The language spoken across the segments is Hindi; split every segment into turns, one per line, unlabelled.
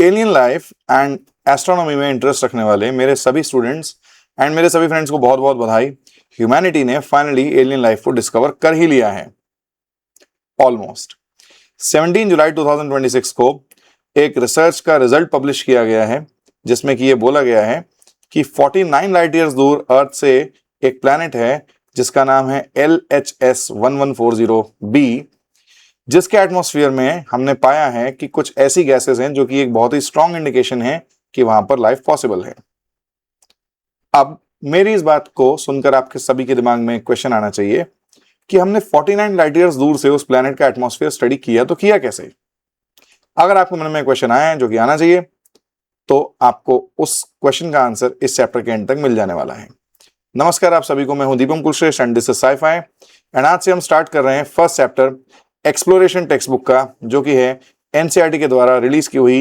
एलियन लाइफ एंड एस्ट्रोनॉमी में इंटरेस्ट रखने वाले मेरे सभी स्टूडेंट्स एंड मेरे सभी फ्रेंड्स को बहुत बहुत बधाई। ह्यूमैनिटी ने फाइनली एलियन लाइफ को डिस्कवर कर ही लिया है ऑलमोस्ट। 17 जुलाई 2026 को एक रिसर्च का रिजल्ट पब्लिश किया गया है जिसमें कि ये बोला गया है कि 49 लाइट ईयर्स दूर अर्थ से एक प्लैनेट है जिसका नाम है LHS 1140b, जिसके एटमॉस्फेयर में हमने पाया है कि कुछ ऐसी गैसेस हैं जो कि एक बहुत ही स्ट्रॉन्ग इंडिकेशन है कि वहां पर लाइफ पॉसिबल है। अब मेरी इस बात को सुनकर आपके सभी के दिमाग में क्वेश्चन आना चाहिए कि हमने 49 लाइट ईयर्स दूर से उस प्लैनेट का एटमॉस्फेयर स्टडी किया तो किया कैसे। अगर आपके मन में क्वेश्चन आया है जो कि आना चाहिए तो आपको उस क्वेश्चन का आंसर इस चैप्टर के एंड तक मिल जाने वाला है। नमस्कार आप सभी को, मैं हूं Deepam Kulshreshtha and this is scifi and आज से हम स्टार्ट कर रहे हैं first chapter exploration text book का, जो कि है एनसीईआरटी के द्वारा रिलीज की हुई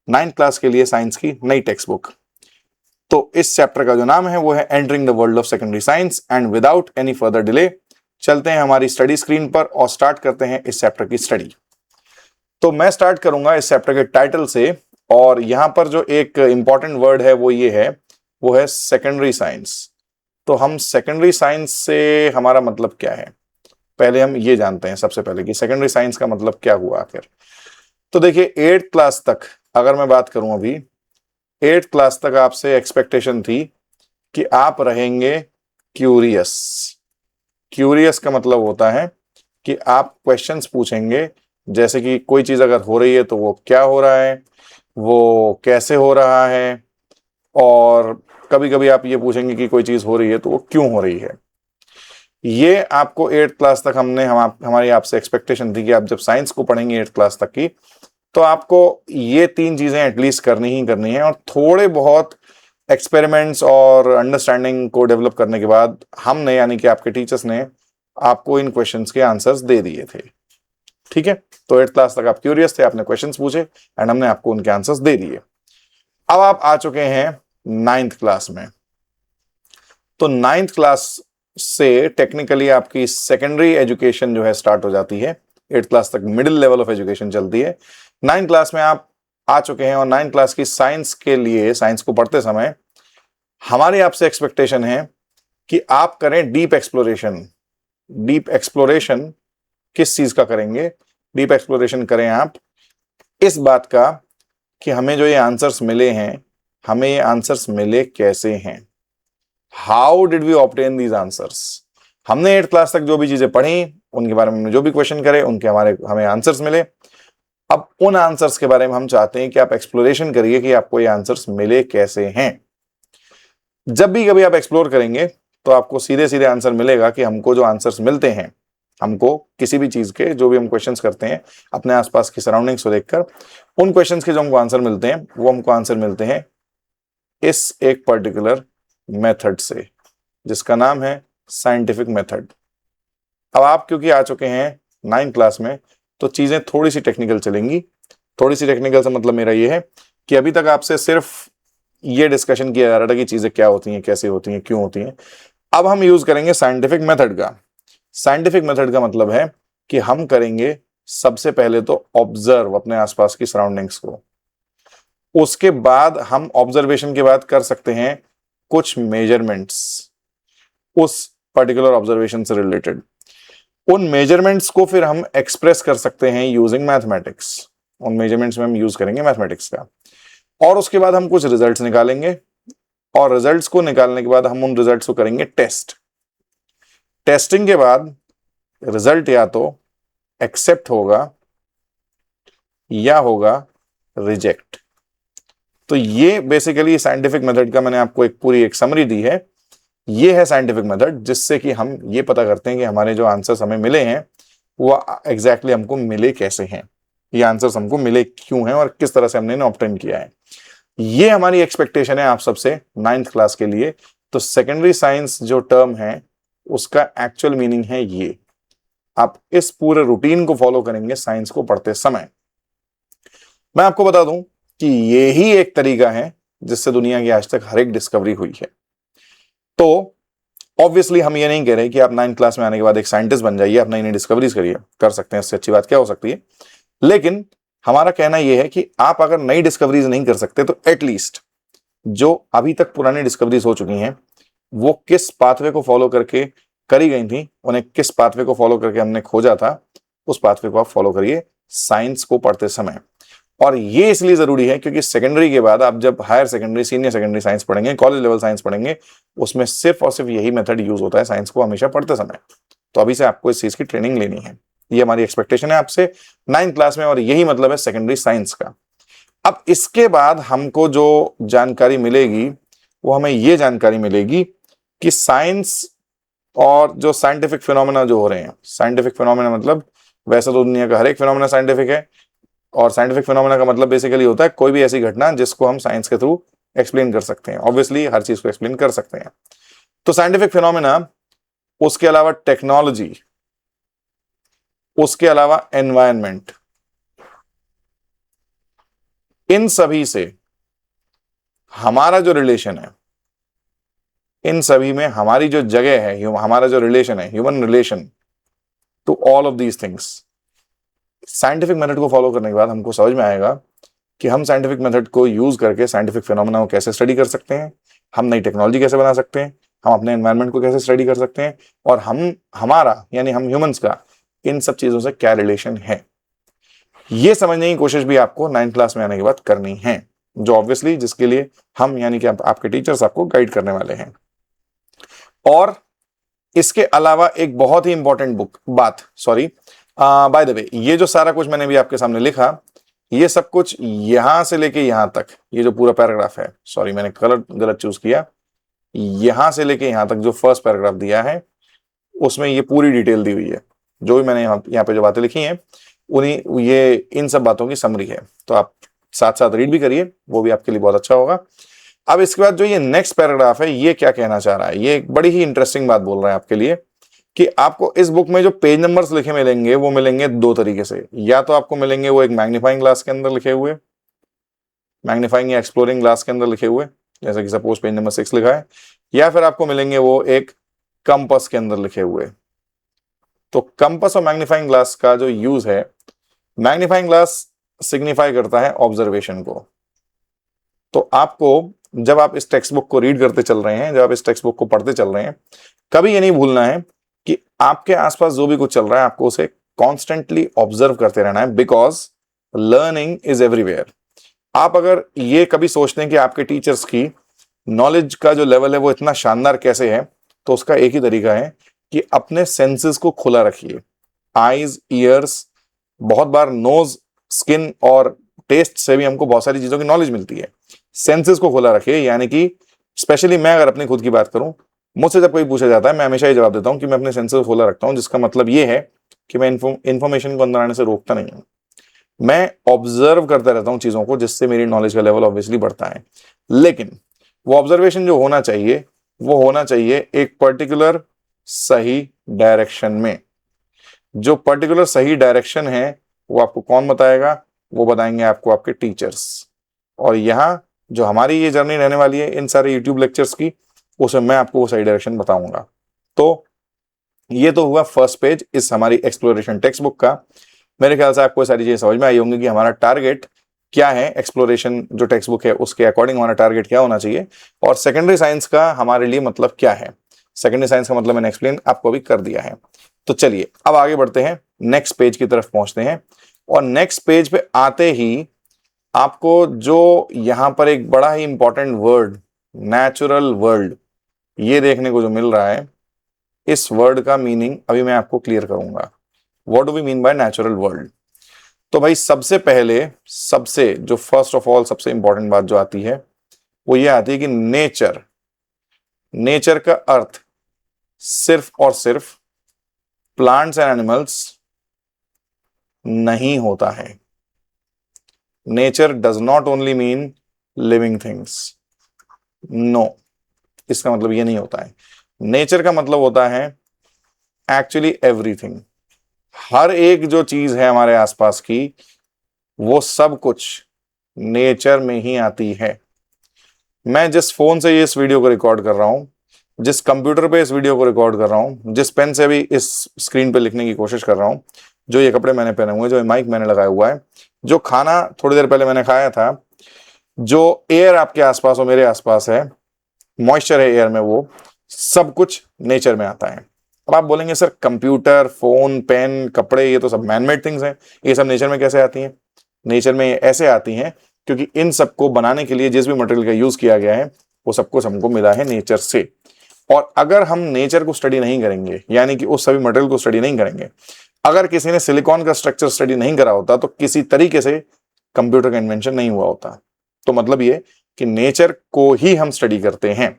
9th क्लास के लिए साइंस की नई टेक्स्ट बुक। तो इस चैप्टर का जो नाम है वो है entering the world of secondary science and without any further delay चलते हैं हमारी स्टडी स्क्रीन पर और स्टार्ट करते हैं इस चैप्टर की स्टडी। तो मैं स्टार्ट करूंगा इस चैप्टर के टाइटल से और यहां पर जो एक इंपॉर्टेंट वर्ड है वो ये है, वो है सेकेंडरी साइंस। तो हम सेकेंडरी साइंस से हमारा मतलब क्या है, पहले हम ये जानते हैं सबसे पहले कि सेकेंडरी साइंस का मतलब क्या हुआ आखिर। तो देखिए 8th क्लास तक अगर मैं बात करूं, अभी 8th क्लास तक आपसे एक्सपेक्टेशन थी कि आप रहेंगे क्यूरियस। क्यूरियस का मतलब होता है कि आप क्वेश्चंस पूछेंगे, जैसे कि कोई चीज अगर हो रही है तो वो क्या हो रहा है, वो कैसे हो रहा है, और कभी कभी आप ये पूछेंगे कि कोई चीज हो रही है तो वो क्यों हो रही है। ये आपको 8th क्लास तक हमारी आपसे एक्सपेक्टेशन थी कि आप जब साइंस को पढ़ेंगे 8th क्लास तक की तो आपको ये 3 चीजें एटलीस्ट करनी ही करनी है। और थोड़े बहुत एक्सपेरिमेंट्स और अंडरस्टैंडिंग को डेवलप करने के बाद हमने, यानी कि आपके टीचर्स ने, आपको इन क्वेश्चंस के आंसर्स दे दिए थे। ठीक है, तो 8th क्लास तक आप क्यूरियस थे, आपने क्वेश्चंस पूछे एंड हमने आपको उनके आंसर्स दे दिए। अब आप आ चुके हैं 9th क्लास में। तो 9th क्लास से टेक्निकली आपकी सेकेंडरी एजुकेशन जो है स्टार्ट हो जाती है। 8th क्लास तक मिडिल लेवल ऑफ एजुकेशन चलती है। 9th क्लास में आप आ चुके हैं और 9th क्लास की साइंस के लिए, साइंस को पढ़ते समय हमारी आपसे एक्सपेक्टेशन है कि आप करें डीप एक्सप्लोरेशन। डीप एक्सप्लोरेशन किस चीज का करेंगे? डीप एक्सप्लोरेशन करें आप इस बात का कि हमें जो ये आंसर्स मिले हैं, हमें ये आंसर्स मिले कैसे हैं। How did we obtain these answers. हमने 8th क्लास तक जो भी चीजें पढ़ी, उनके बारे में जो भी क्वेश्चन करे, उनके हमें आंसर्स मिले। अब उन आंसर्स के बारे में हम चाहते हैं कि आप एक्सप्लोरेशन करिए कि आपको ये आंसर्स मिले कैसे हैं। जब भी कभी आप एक्सप्लोर करेंगे तो आपको सीधे सीधे आंसर मिलेगा कि हमको जो आंसर्स मिलते हैं, हमको किसी भी चीज के जो भी हम क्वेश्चंस करते हैं अपने आसपास की सराउंडिंग्स को देखकर, उन क्वेश्चंस के जो हमको आंसर मिलते हैं वो हमको आंसर मिलते हैं इस एक पर्टिकुलर मेथड से, जिसका नाम है साइंटिफिक मेथड। अब आप क्योंकि आ चुके हैं 9th क्लास में तो चीजें थोड़ी सी टेक्निकल चलेंगी। थोड़ी सी टेक्निकल से मतलब मेरा ये है कि अभी तक आपसे सिर्फ ये डिस्कशन किया जा रहा था कि चीजें क्या होती हैं, कैसे होती हैं, क्यों होती हैं। अब हम यूज करेंगे साइंटिफिक मेथड का। साइंटिफिक मेथड का मतलब है कि हम करेंगे सबसे पहले तो ऑब्जर्व अपने आसपास की सराउंडिंग्स को। उसके बाद हम ऑब्जर्वेशन के बाद कर सकते हैं कुछ मेजरमेंट्स उस पर्टिकुलर ऑब्जर्वेशन से रिलेटेड। उन मेजरमेंट्स को फिर हम एक्सप्रेस कर सकते हैं यूजिंग मैथमेटिक्स। उन मेजरमेंट्स में हम यूज करेंगे मैथमेटिक्स का, और उसके बाद हम कुछ रिजल्ट्स निकालेंगे, और रिजल्ट्स को निकालने के बाद हम उन रिजल्ट्स को करेंगे टेस्ट। टेस्टिंग के बाद रिजल्ट या तो एक्सेप्ट होगा या होगा रिजेक्ट। तो ये बेसिकली साइंटिफिक मेथड का मैंने आपको एक पूरी समरी दी है। ये है साइंटिफिक मेथड जिससे कि हम ये पता करते हैं कि हमारे जो आंसर्स हमें मिले हैं वो एग्जैक्टली हमको मिले कैसे हैं, ये आंसर्स हमको मिले क्यों हैं और किस तरह से हमने इन्हें ऑब्टेन किया है। ये हमारी एक्सपेक्टेशन है आप सबसे 9th क्लास के लिए। तो सेकेंडरी साइंस जो टर्म है उसका एक्चुअल मीनिंग है ये। आप इस पूरे रूटीन को फॉलो करेंगे साइंस को पढ़ते समय। मैं आपको बता दूं कि ये ही एक तरीका है जिससे दुनिया की आज तक हर एक डिस्कवरी हुई है। तो ऑब्वियसली हम ये नहीं कह रहे कि आप 9th क्लास में आने के बाद एक साइंटिस्ट बन जाइए, आप नई नई डिस्कवरीज करिए, कर सकते हैं, इससे अच्छी बात क्या हो सकती है। लेकिन हमारा कहना यह है कि आप अगर नई डिस्कवरीज नहीं कर सकते तो एटलीस्ट जो अभी तक पुरानी डिस्कवरीज हो चुकी हैं वो किस पाथवे को फॉलो करके करी गई थी, उन्हें किस पाथवे को फॉलो करके हमने खोजा था, उस पाथवे को आप फॉलो करिए साइंस को पढ़ते समय। और ये इसलिए जरूरी है क्योंकि सेकेंडरी के बाद आप जब higher secondary, senior secondary science पढ़ेंगे, कॉलेज लेवल साइंस पढ़ेंगे, उसमें सिर्फ और सिर्फ यही मेथड यूज होता है साइंस को हमेशा पढ़ते समय। तो अभी से आपको इस चीज की ट्रेनिंग लेनी है, ये हमारी एक्सपेक्टेशन है आपसे 9th क्लास में, और यही मतलब है सेकेंडरी साइंस का। अब इसके बाद हमको जो जानकारी मिलेगी वो हमें ये जानकारी मिलेगी कि साइंस और जो साइंटिफिक फिनोमेना जो हो रहे हैं, साइंटिफिक फिनोमेना मतलब वैसे तो दुनिया का हर एक फिनोमेना साइंटिफिक है, और साइंटिफिक फिनोमेना का मतलब बेसिकली होता है कोई भी ऐसी घटना जिसको हम साइंस के थ्रू एक्सप्लेन कर सकते हैं। ऑब्वियसली हर चीज को एक्सप्लेन कर सकते हैं। तो साइंटिफिक फिनोमेना, उसके अलावा टेक्नोलॉजी, उसके अलावा एनवायरनमेंट, इन सभी से हमारा जो रिलेशन है, इन सभी में हमारी जो जगह है, हमारा जो रिलेशन है, human relation to all of these things, scientific method को फॉलो करने के बाद हमको समझ में आएगा कि हम साइंटिफिक मेथड को यूज करके साइंटिफिक फिनोमेना को कैसे स्टडी कर सकते हैं, हम नई टेक्नोलॉजी कैसे बना सकते हैं, हम अपने एनवायरनमेंट को कैसे स्टडी कर सकते हैं, और हमारा यानी हम ह्यूमंस का इन सब चीजों से क्या रिलेशन है। ये समझने की कोशिश भी आपको 9th क्लास में आने के बाद करनी है, जो ऑब्वियसली जिसके लिए हम यानी कि आपके टीचर्स आपको गाइड करने वाले हैं। और इसके अलावा एक बहुत ही इंपॉर्टेंट बाय द वे, ये जो सारा कुछ मैंने भी आपके सामने लिखा, ये सब कुछ यहां से लेके यहां तक, ये जो पूरा पैराग्राफ है, सॉरी मैंने गलत चूज किया, यहां से लेके यहां तक जो फर्स्ट पैराग्राफ दिया है उसमें ये पूरी डिटेल दी हुई है। जो भी मैंने यहाँ पे जो बातें लिखी हैं उन्हीं ये इन सब बातों की समरी है, तो आप साथ साथ रीड भी करिए, वो भी आपके लिए बहुत अच्छा होगा। अब इसके बाद जो ये नेक्स्ट पैराग्राफ है, ये क्या कहना चाह रहा है, ये एक बड़ी ही इंटरेस्टिंग बात बोल रहा है आपके लिए कि आपको इस बुक में जो पेज नंबर्स लिखे मिलेंगे वो मिलेंगे दो तरीके से। या तो आपको मिलेंगे वो एक मैग्नीफाइंग ग्लास के अंदर लिखे हुए, मैग्नीफाइंग या एक्सप्लोरिंग ग्लास के अंदर लिखे हुए, जैसे कि सपोज पेज नंबर 6 लिखा है, या फिर आपको मिलेंगे वो एक कंपास के अंदर लिखे हुए। तो कंपास और मैग्नीफाइंग ग्लास का जो यूज है, मैग्नीफाइंग ग्लास सिग्निफाई करता है ऑब्जर्वेशन को। तो आपको जब आप इस टेक्स्ट बुक को रीड करते चल रहे हैं, जब आप इस टेक्स्ट बुक को पढ़ते चल रहे हैं, कभी ये नहीं भूलना है कि आपके आसपास जो भी कुछ चल रहा है आपको उसे कॉन्स्टेंटली ऑब्जर्व करते रहना है, बिकॉज लर्निंग इज एवरीवेयर। आप अगर ये कभी सोचते हैं कि आपके टीचर्स की नॉलेज का जो लेवल है वो इतना शानदार कैसे है, तो उसका एक ही तरीका है कि अपने सेंसेस को खुला रखिए। आईज, ईयर्स, बहुत बार नोज, स्किन और टेस्ट से भी हमको बहुत सारी चीजों की नॉलेज मिलती है। सेंसेस को खुला रखिए, यानी कि स्पेशली मैं अगर अपनी खुद की बात करूं, मुझसे जब कोई पूछा जाता है मैं हमेशा ये जवाब देता हूं कि मैं अपने सेंसेस को खुला रखता हूं, जिसका मतलब ये है कि मैं इंफॉर्मेशन को अंदर आने से रोकता नहीं हूं, मैं ऑब्जर्व करता रहता हूं चीजों को, जिससे मेरी नॉलेज का लेवल ऑब्वियसली बढ़ता है। लेकिन वो ऑब्जर्वेशन जो होना चाहिए वो होना चाहिए एक पर्टिकुलर सही डायरेक्शन में। जो पर्टिकुलर सही डायरेक्शन है वो आपको कौन बताएगा, वो बताएंगे आपको आपके टीचर्स। और यहाँ जो हमारी ये जर्नी रहने वाली है इन सारे यूट्यूब लेक्चर्स की, उसमें मैं आपको वो सही डायरेक्शन बताऊंगा। तो ये तो हुआ फर्स्ट पेज इस हमारी एक्सप्लोरेशन टेक्स्ट बुक का। मेरे ख्याल से आपको सारी चीजें समझ में आई होंगी कि हमारा टारगेट क्या है, एक्सप्लोरेशन जो टेक्स्ट बुक है उसके अकॉर्डिंग हमारा टारगेट क्या होना चाहिए, और सेकेंडरी साइंस का हमारे लिए मतलब क्या है। सेकेंडरी साइंस का मतलब मैंने एक्सप्लेन आपको अभी कर दिया है। तो चलिए अब आगे बढ़ते हैं, नेक्स्ट पेज की तरफ पहुंचते हैं। और नेक्स्ट पेज पे आते ही आपको जो यहां पर एक बड़ा ही इंपॉर्टेंट वर्ड, नेचुरल वर्ल्ड, ये देखने को जो मिल रहा है, इस वर्ड का मीनिंग अभी मैं आपको क्लियर करूंगा। What do we mean by natural world? तो भाई सबसे पहले, सबसे जो फर्स्ट ऑफ ऑल सबसे इंपॉर्टेंट बात जो आती है वो ये आती है कि नेचर, नेचर का अर्थ सिर्फ और सिर्फ प्लांट्स एंड एनिमल्स नहीं होता है। Nature does not only mean living things, no, इसका मतलब ये नहीं होता है। नेचर का मतलब होता है एक्चुअली एवरीथिंग, हर एक जो चीज है हमारे आसपास की, वो सब कुछ नेचर में ही आती है। मैं जिस फोन से ये इस वीडियो को रिकॉर्ड कर रहा हूं, जिस कंप्यूटर पे इस वीडियो को रिकॉर्ड कर रहा हूं, जिस पेन से भी इस स्क्रीन पे लिखने की कोशिश कर रहा हूं, जो ये कपड़े मैंने पहने हुए हैं, जो माइक मैंने लगाया हुआ है, जो खाना थोड़ी देर पहले मैंने खाया था, जो एयर आपके आसपास और मेरे आसपास है, मॉइस्चर है एयर में, वो सब कुछ नेचर में आता है। अब आप बोलेंगे सर कंप्यूटर, फोन, पेन, कपड़े, ये तो सब मैनमेड थिंग्स हैं, ये सब नेचर में कैसे आती हैं? नेचर में ऐसे आती हैं क्योंकि इन सबको बनाने के लिए जिस भी मटेरियल का यूज किया गया है वो सब कुछ हमको मिला है नेचर से। और अगर हम नेचर को स्टडी नहीं करेंगे, यानी कि उस सभी मटेरियल को स्टडी नहीं करेंगे, अगर किसी ने सिलिकॉन का स्ट्रक्चर स्टडी नहीं करा होता तो किसी तरीके से कंप्यूटर का इन्वेंशन नहीं हुआ होता। तो मतलब ये कि नेचर को ही हम स्टडी करते हैं।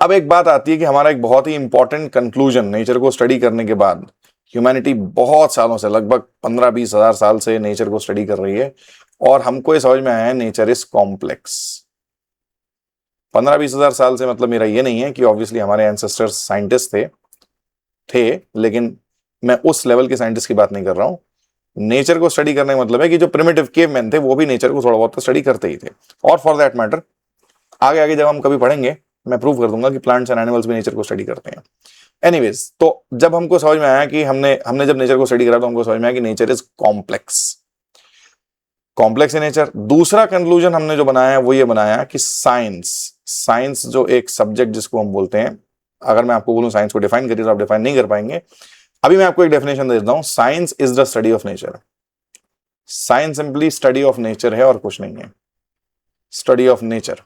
अब एक बात आती है कि हमारा एक बहुत ही इंपॉर्टेंट कंक्लूजन नेचर को स्टडी करने के बाद, ह्यूमैनिटी बहुत सालों से, लगभग 15-20 हजार साल से नेचर को स्टडी कर रही है और हमको ये समझ में आया है नेचर इज कॉम्प्लेक्स। 15-20 हजार साल से मतलब मेरा ये नहीं है कि ऑब्वियसली हमारे एंसेस्टर्स साइंटिस्ट थे, लेकिन मैं उस लेवल के साइंटिस्ट की बात नहीं कर रहा हूं। नेचर को स्टडी करने का मतलब है कि जो प्रिमिटिव केवमैन थे वो भी नेचर को थोड़ा बहुत स्टडी करते ही थे। और फॉर दैट मैटर आगे आगे जब हम कभी पढ़ेंगे मैं प्रूव कर दूंगा कि प्लांट्स एंड एनिमल्स भी नेचर को स्टडी करते हैं। एनीवेज, तो जब हमको समझ में आया कि हमने जब नेचर को स्टडी करा तो हमको समझ में आया कि नेचर इज कॉम्प्लेक्स है नेचर। दूसरा कंक्लूजन हमने जो बनाया है वो ये बनाया कि साइंस जो एक सब्जेक्ट जिसको हम बोलते हैं, अगर मैं आपको बोलूं साइंस को डिफाइन करिए तो आप डिफाइन नहीं कर पाएंगे। अभी मैं आपको एक डेफिनेशन दे देता हूं, science is the study of nature. Science simply study of nature है और कुछ नहीं है। स्टडी ऑफ नेचर,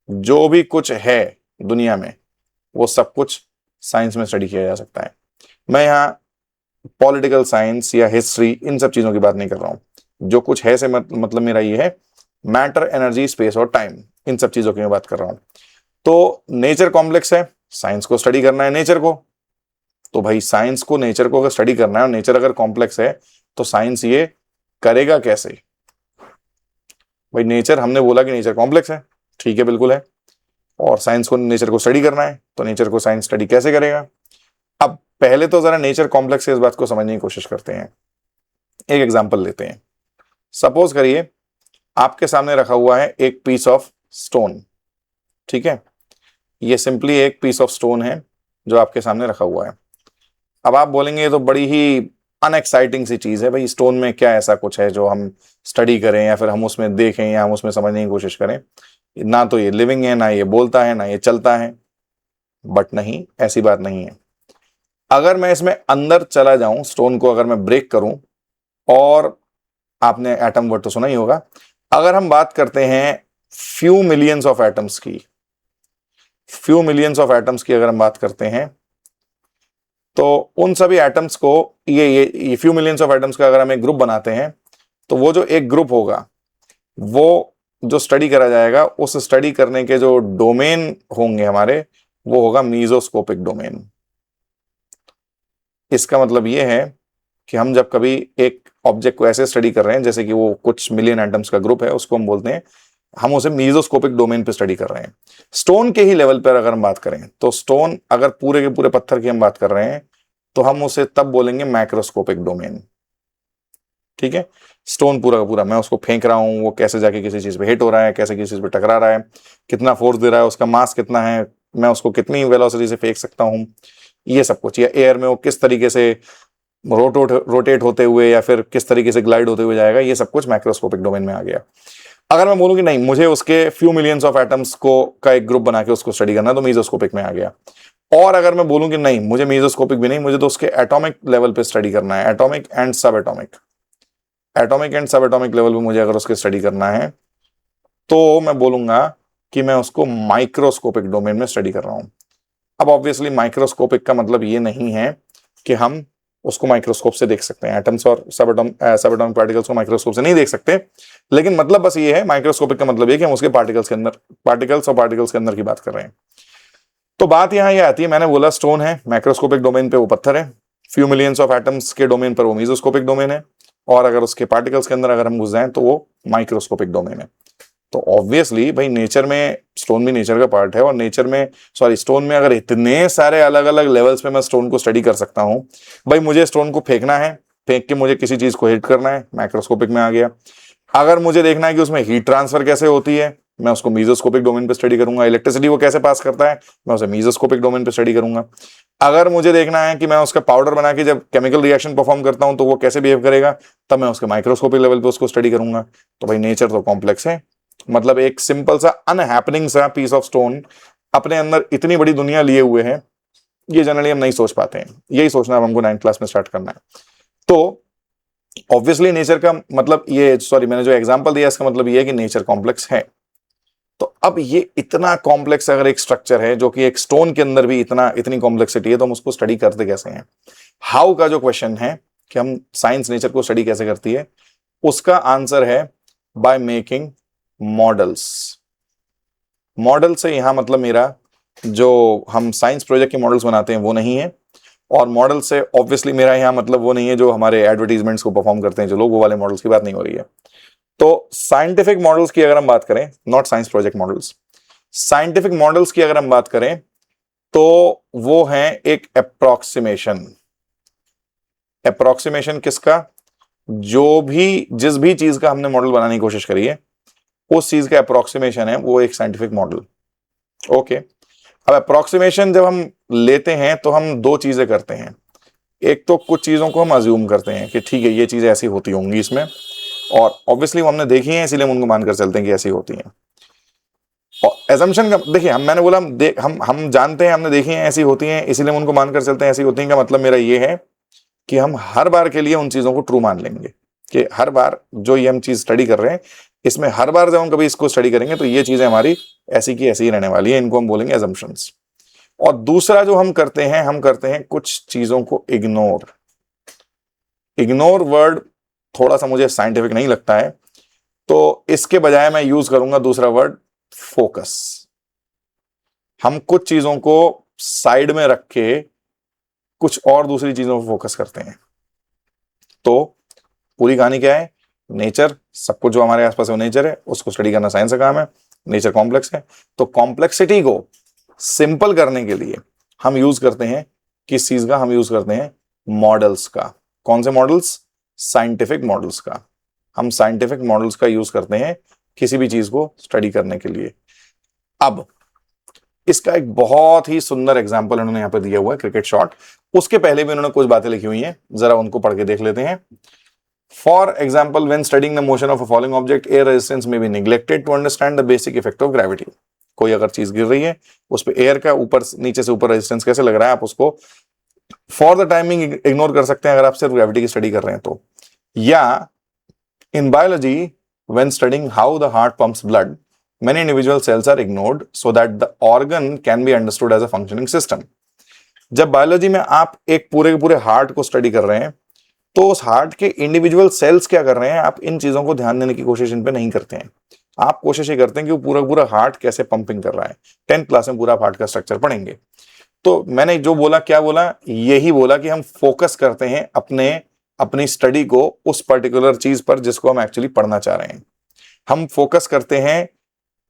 जो भी कुछ है दुनिया में वो सब कुछ साइंस में स्टडी किया जा सकता है। मैं यहाँ पॉलिटिकल साइंस या हिस्ट्री इन सब चीजों की बात नहीं कर रहा हूं। जो कुछ है से मतलब मेरा ये है मैटर, एनर्जी, स्पेस और टाइम, इन सब चीजों की मैं बात कर रहा हूं। तो नेचर कॉम्प्लेक्स है, साइंस को स्टडी करना है नेचर को, तो भाई साइंस को नेचर को अगर स्टडी करना है और नेचर अगर कॉम्प्लेक्स है तो साइंस ये करेगा कैसे? भाई नेचर, हमने बोला कि नेचर कॉम्प्लेक्स है, ठीक है, बिल्कुल है, और साइंस को नेचर को स्टडी करना है तो नेचर को साइंस स्टडी कैसे करेगा? अब पहले तो जरा नेचर कॉम्प्लेक्स है इस बात को समझने की कोशिश करते हैं। एक एग्जांपल लेते हैं। सपोज करिए आपके सामने रखा हुआ है एक पीस ऑफ स्टोन, ठीक है, ये सिंपली एक पीस ऑफ स्टोन है जो आपके सामने रखा हुआ है। अब आप बोलेंगे ये तो बड़ी ही अनएक्साइटिंग सी चीज है, भाई स्टोन में क्या ऐसा कुछ है जो हम स्टडी करें या फिर हम उसमें देखें या हम उसमें समझने की कोशिश करें? ना तो ये लिविंग है, ना ये बोलता है, ना ये चलता है। बट नहीं, ऐसी बात नहीं है। अगर मैं इसमें अंदर चला जाऊं, स्टोन को अगर मैं ब्रेक करूं, और आपने एटम वर्ड तो सुना ही होगा, अगर हम बात करते हैं फ्यू मिलियंस ऑफ एटम्स की, अगर हम बात करते हैं तो उन सभी एटम्स को, ये फ्यू मिलियंस ऑफ एटम्स का अगर हम एक ग्रुप बनाते हैं तो वो जो एक ग्रुप होगा वो जो स्टडी करा जाएगा, उस स्टडी करने के जो डोमेन होंगे हमारे, वो होगा मीजोस्कोपिक डोमेन। इसका मतलब ये है कि हम जब कभी एक ऑब्जेक्ट को ऐसे स्टडी कर रहे हैं जैसे कि वो कुछ मिलियन एटम्स का ग्रुप है, उसको हम बोलते हैं, हम उसे मीजोस्कोपिक डोमेन पे स्टडी कर रहे हैं। स्टोन के ही लेवल पर अगर हम बात करें तो स्टोन अगर पूरे के पूरे पत्थर की हम बात कर रहे हैं तो हम उसे तब बोलेंगे मैक्रोस्कोपिक डोमेन, ठीक है। स्टोन पूरा का पूरा मैं उसको फेंक रहा हूं, वो कैसे जाके किसी चीज पे हिट हो रहा है, कैसे किसी चीज पे टकरा रहा है, कितना फोर्स दे रहा है, उसका मास कितना है, मैं उसको कितनी वेलोसिटी से फेंक सकता हूं, ये सब कुछ, या एयर में वो किस तरीके से रोटेट होते हुए या फिर किस तरीके से ग्लाइड होते हुए जाएगा, ये सब कुछ मैक्रोस्कोपिक डोमेन में आ गया। अगर मैं बोलूं कि नहीं, मुझे उसके फ्यू मिलियंस ऑफ एटम्स को का एक ग्रुप बना के उसको स्टडी करना है, तो मीजोस्कोपिक में आ गया। और अगर मैं बोलूं कि नहीं, मुझे मीजोस्कोपिक भी नहीं, मुझे तो उसके एटॉमिक लेवल पे स्टडी करना है, एटॉमिक एंड सब एटॉमिक लेवल पे मुझे अगर उसके स्टडी करना है, तो मैं बोलूंगा कि मैं उसको माइक्रोस्कोपिक डोमेन में स्टडी कर रहा हूं। अब ऑब्वियसली माइक्रोस्कोपिक का मतलब ये नहीं है कि हम उसको माइक्रोस्कोप से देख सकते हैं, एटम्स और सब एटॉमिक पार्टिकल्स को माइक्रोस्कोप से नहीं देख सकते, लेकिन मतलब बस ये है, माइक्रोस्कोपिक का मतलब ये कि हम उसके पार्टिकल्स के अंदर की बात कर रहे हैं। तो बात यहां ये आती है, मैंने बोला स्टोन है, माइक्रोस्कोपिक डोमेन पे वो पत्थर है, फ्यू मिलियंस ऑफ एटम्स के डोमेन पर वो मीजोस्कोपिक डोमेन है, और अगर उसके पार्टिकल्स के अंदर अगर हम घुस जाएं तो वो माइक्रोस्कोपिक डोमेन है। तो ऑब्वियसली भाई नेचर में स्टोन भी नेचर का पार्ट है, और स्टोन में अगर इतने सारे अलग अलग लेवल्स पे मैं स्टोन को स्टडी कर सकता हूं, भाई मुझे स्टोन को फेंकना है, फेंक के मुझे किसी चीज को हिट करना है, माइक्रोस्कोपिक में आ गया। अगर मुझे देखना है कि उसमें हीट ट्रांसफर कैसे होती है, मैं उसको मीजोस्कोपिक डोमेन पे स्टडी करूंगा। इलेक्ट्रिसिटी वो कैसे पास करता है, मैं उसे मीजोस्कोपिक डोमेन पे स्टडी करूंगा। अगर मुझे देखना है कि मैं उसका पाउडर बना के जब केमिकल रिएक्शन परफॉर्म करता हूं तो वो कैसे बिहेव करेगा, तब मैं उसके माइक्रोस्कोपिक लेवल पे उसको स्टडी करूंगा। तो भाई नेचर तो कॉम्प्लेक्स है। मतलब एक सिंपल सा अनहैपनिंग सा पीस ऑफ स्टोन अपने अंदर इतनी बड़ी दुनिया लिए हुए है, ये जनरली हम नहीं सोच पाते हैं। यही सोचना अब हमको 9th क्लास में स्टार्ट करना है। तो ऑब्वियसली नेचर का मतलब ये, सॉरी मैंने जो एग्जांपल दिया इसका मतलब ये है कि नेचर कॉम्प्लेक्स है। तो अब ये इतना कॉम्प्लेक्स अगर एक स्ट्रक्चर है जो कि एक स्टोन के अंदर भी इतनी कॉम्प्लेक्सिटी है, तो हम उसको स्टडी करते कैसे हैं। हाउ का जो क्वेश्चन है कि हम साइंस नेचर को स्टडी कैसे करती है, उसका आंसर है बाय मेकिंग मॉडल्स। मॉडल से यहां मतलब मेरा जो हम साइंस प्रोजेक्ट के मॉडल्स बनाते हैं वो नहीं है, और मॉडल से ऑब्वियसली मेरा यहां मतलब वो नहीं है जो हमारे एडवर्टीजमेंट्स को परफॉर्म करते हैं जो लोग, वो वाले मॉडल्स की बात नहीं हो रही है। तो साइंटिफिक मॉडल्स की अगर हम बात करें, not science project models, scientific models की अगर हम बात करें तो वो है एक अप्रोक्सीमेशन। अप्रोक्सीमेशन किसका, जो भी जिस भी चीज का हमने मॉडल बनाने की कोशिश करी है उस चीज का अप्रोक्सीमेशन है वो एक साइंटिफिक मॉडल। ओके, अब अप्रोक्सीमेशन जब हम लेते हैं तो हम दो चीजें करते हैं। एक तो कुछ चीजों को हम अज्यूम करते हैं कि ठीक है ये चीजें ऐसी होती होंगी इसमें, और ऑब्वियसली वो हमने देखी है इसलिए हम उनको मानकर चलते हैं कि ऐसी होती हैं। और एजम्पशन का देखिए, मैंने बोला हम जानते हैं, हमने देखी हैं ऐसी होती हैं इसलिए हम उनको मानकर चलते हैं ऐसी होती हैं, का मतलब मेरा ये है कि हम हर बार के लिए उन चीजों को ट्रू मान लेंगे कि हर बार जो ये हम चीज स्टडी कर रहे हैं इसमें हर बार जब हम कभी इसको स्टडी करेंगे तो ये चीजें हमारी ऐसी की ऐसी ही रहने वाली है, इनको हम बोलेंगे एजम्पशंस। और दूसरा जो हम करते हैं कुछ चीजों को इग्नोर। इग्नोर वर्ड थोड़ा सा मुझे साइंटिफिक नहीं लगता है, तो इसके बजाय मैं यूज करूंगा दूसरा वर्ड, फोकस। हम कुछ चीजों को साइड में रख के कुछ और दूसरी चीजों पर फोकस करते हैं। तो पूरी कहानी क्या है, नेचर, सब कुछ जो हमारे आसपास है वो नेचर है, उसको स्टडी करना साइंस का काम है। नेचर कॉम्प्लेक्स है, तो कॉम्प्लेक्सिटी को सिंपल करने के लिए हम यूज करते हैं किस चीज का, हम यूज करते हैं मॉडल्स का। कौन से मॉडल्स, साइंटिफिक मॉडल्स का। हम साइंटिफिक मॉडल्स का यूज करते हैं किसी भी चीज को स्टडी करने के लिए। अब इसका एक बहुत ही सुंदर एग्जांपल उन्होंने यहां पर दिया हुआ है, क्रिकेट शॉट। उसके पहले भी उन्होंने कुछ बातें लिखी हुई हैं, जरा उनको पढ़ के देख लेते हैं। For example, when studying the motion of a falling object, air resistance may be neglected to understand the basic effect of gravity. कोई अगर चीज गिर रही है उस पर एयर का ऊपर नीचे से ऊपर रेजिस्टेंस कैसे लग रहा है, आप उसको फॉर द टाइमिंग इग्नोर कर सकते हैं अगर आप सिर्फ ग्रेविटी की स्टडी कर रहे हैं तो। या in biology, when studying how the heart pumps blood, many individual cells are ignored so that the organ can be understood as a functioning system। जब बायोलॉजी में आप एक पूरे के पूरे हार्ट को स्टडी कर रहे हैं तो उस हार्ट के इंडिविजुअल सेल्स क्या कर रहे हैं, आप इन चीजों को ध्यान देने की कोशिश इन पे नहीं करते हैं। आप कोशिश ये करते हैं कि वो पूरा पूरा हार्ट कैसे पंपिंग कर रहा है। 10th क्लास में पूरा हार्ट का स्ट्रक्चर पढ़ेंगे। तो मैंने जो बोला, क्या बोला, यही बोला कि हम फोकस करते हैं अपनी स्टडी को उस पर्टिकुलर चीज पर जिसको हम एक्चुअली पढ़ना चाह रहे हैं। हम फोकस करते हैं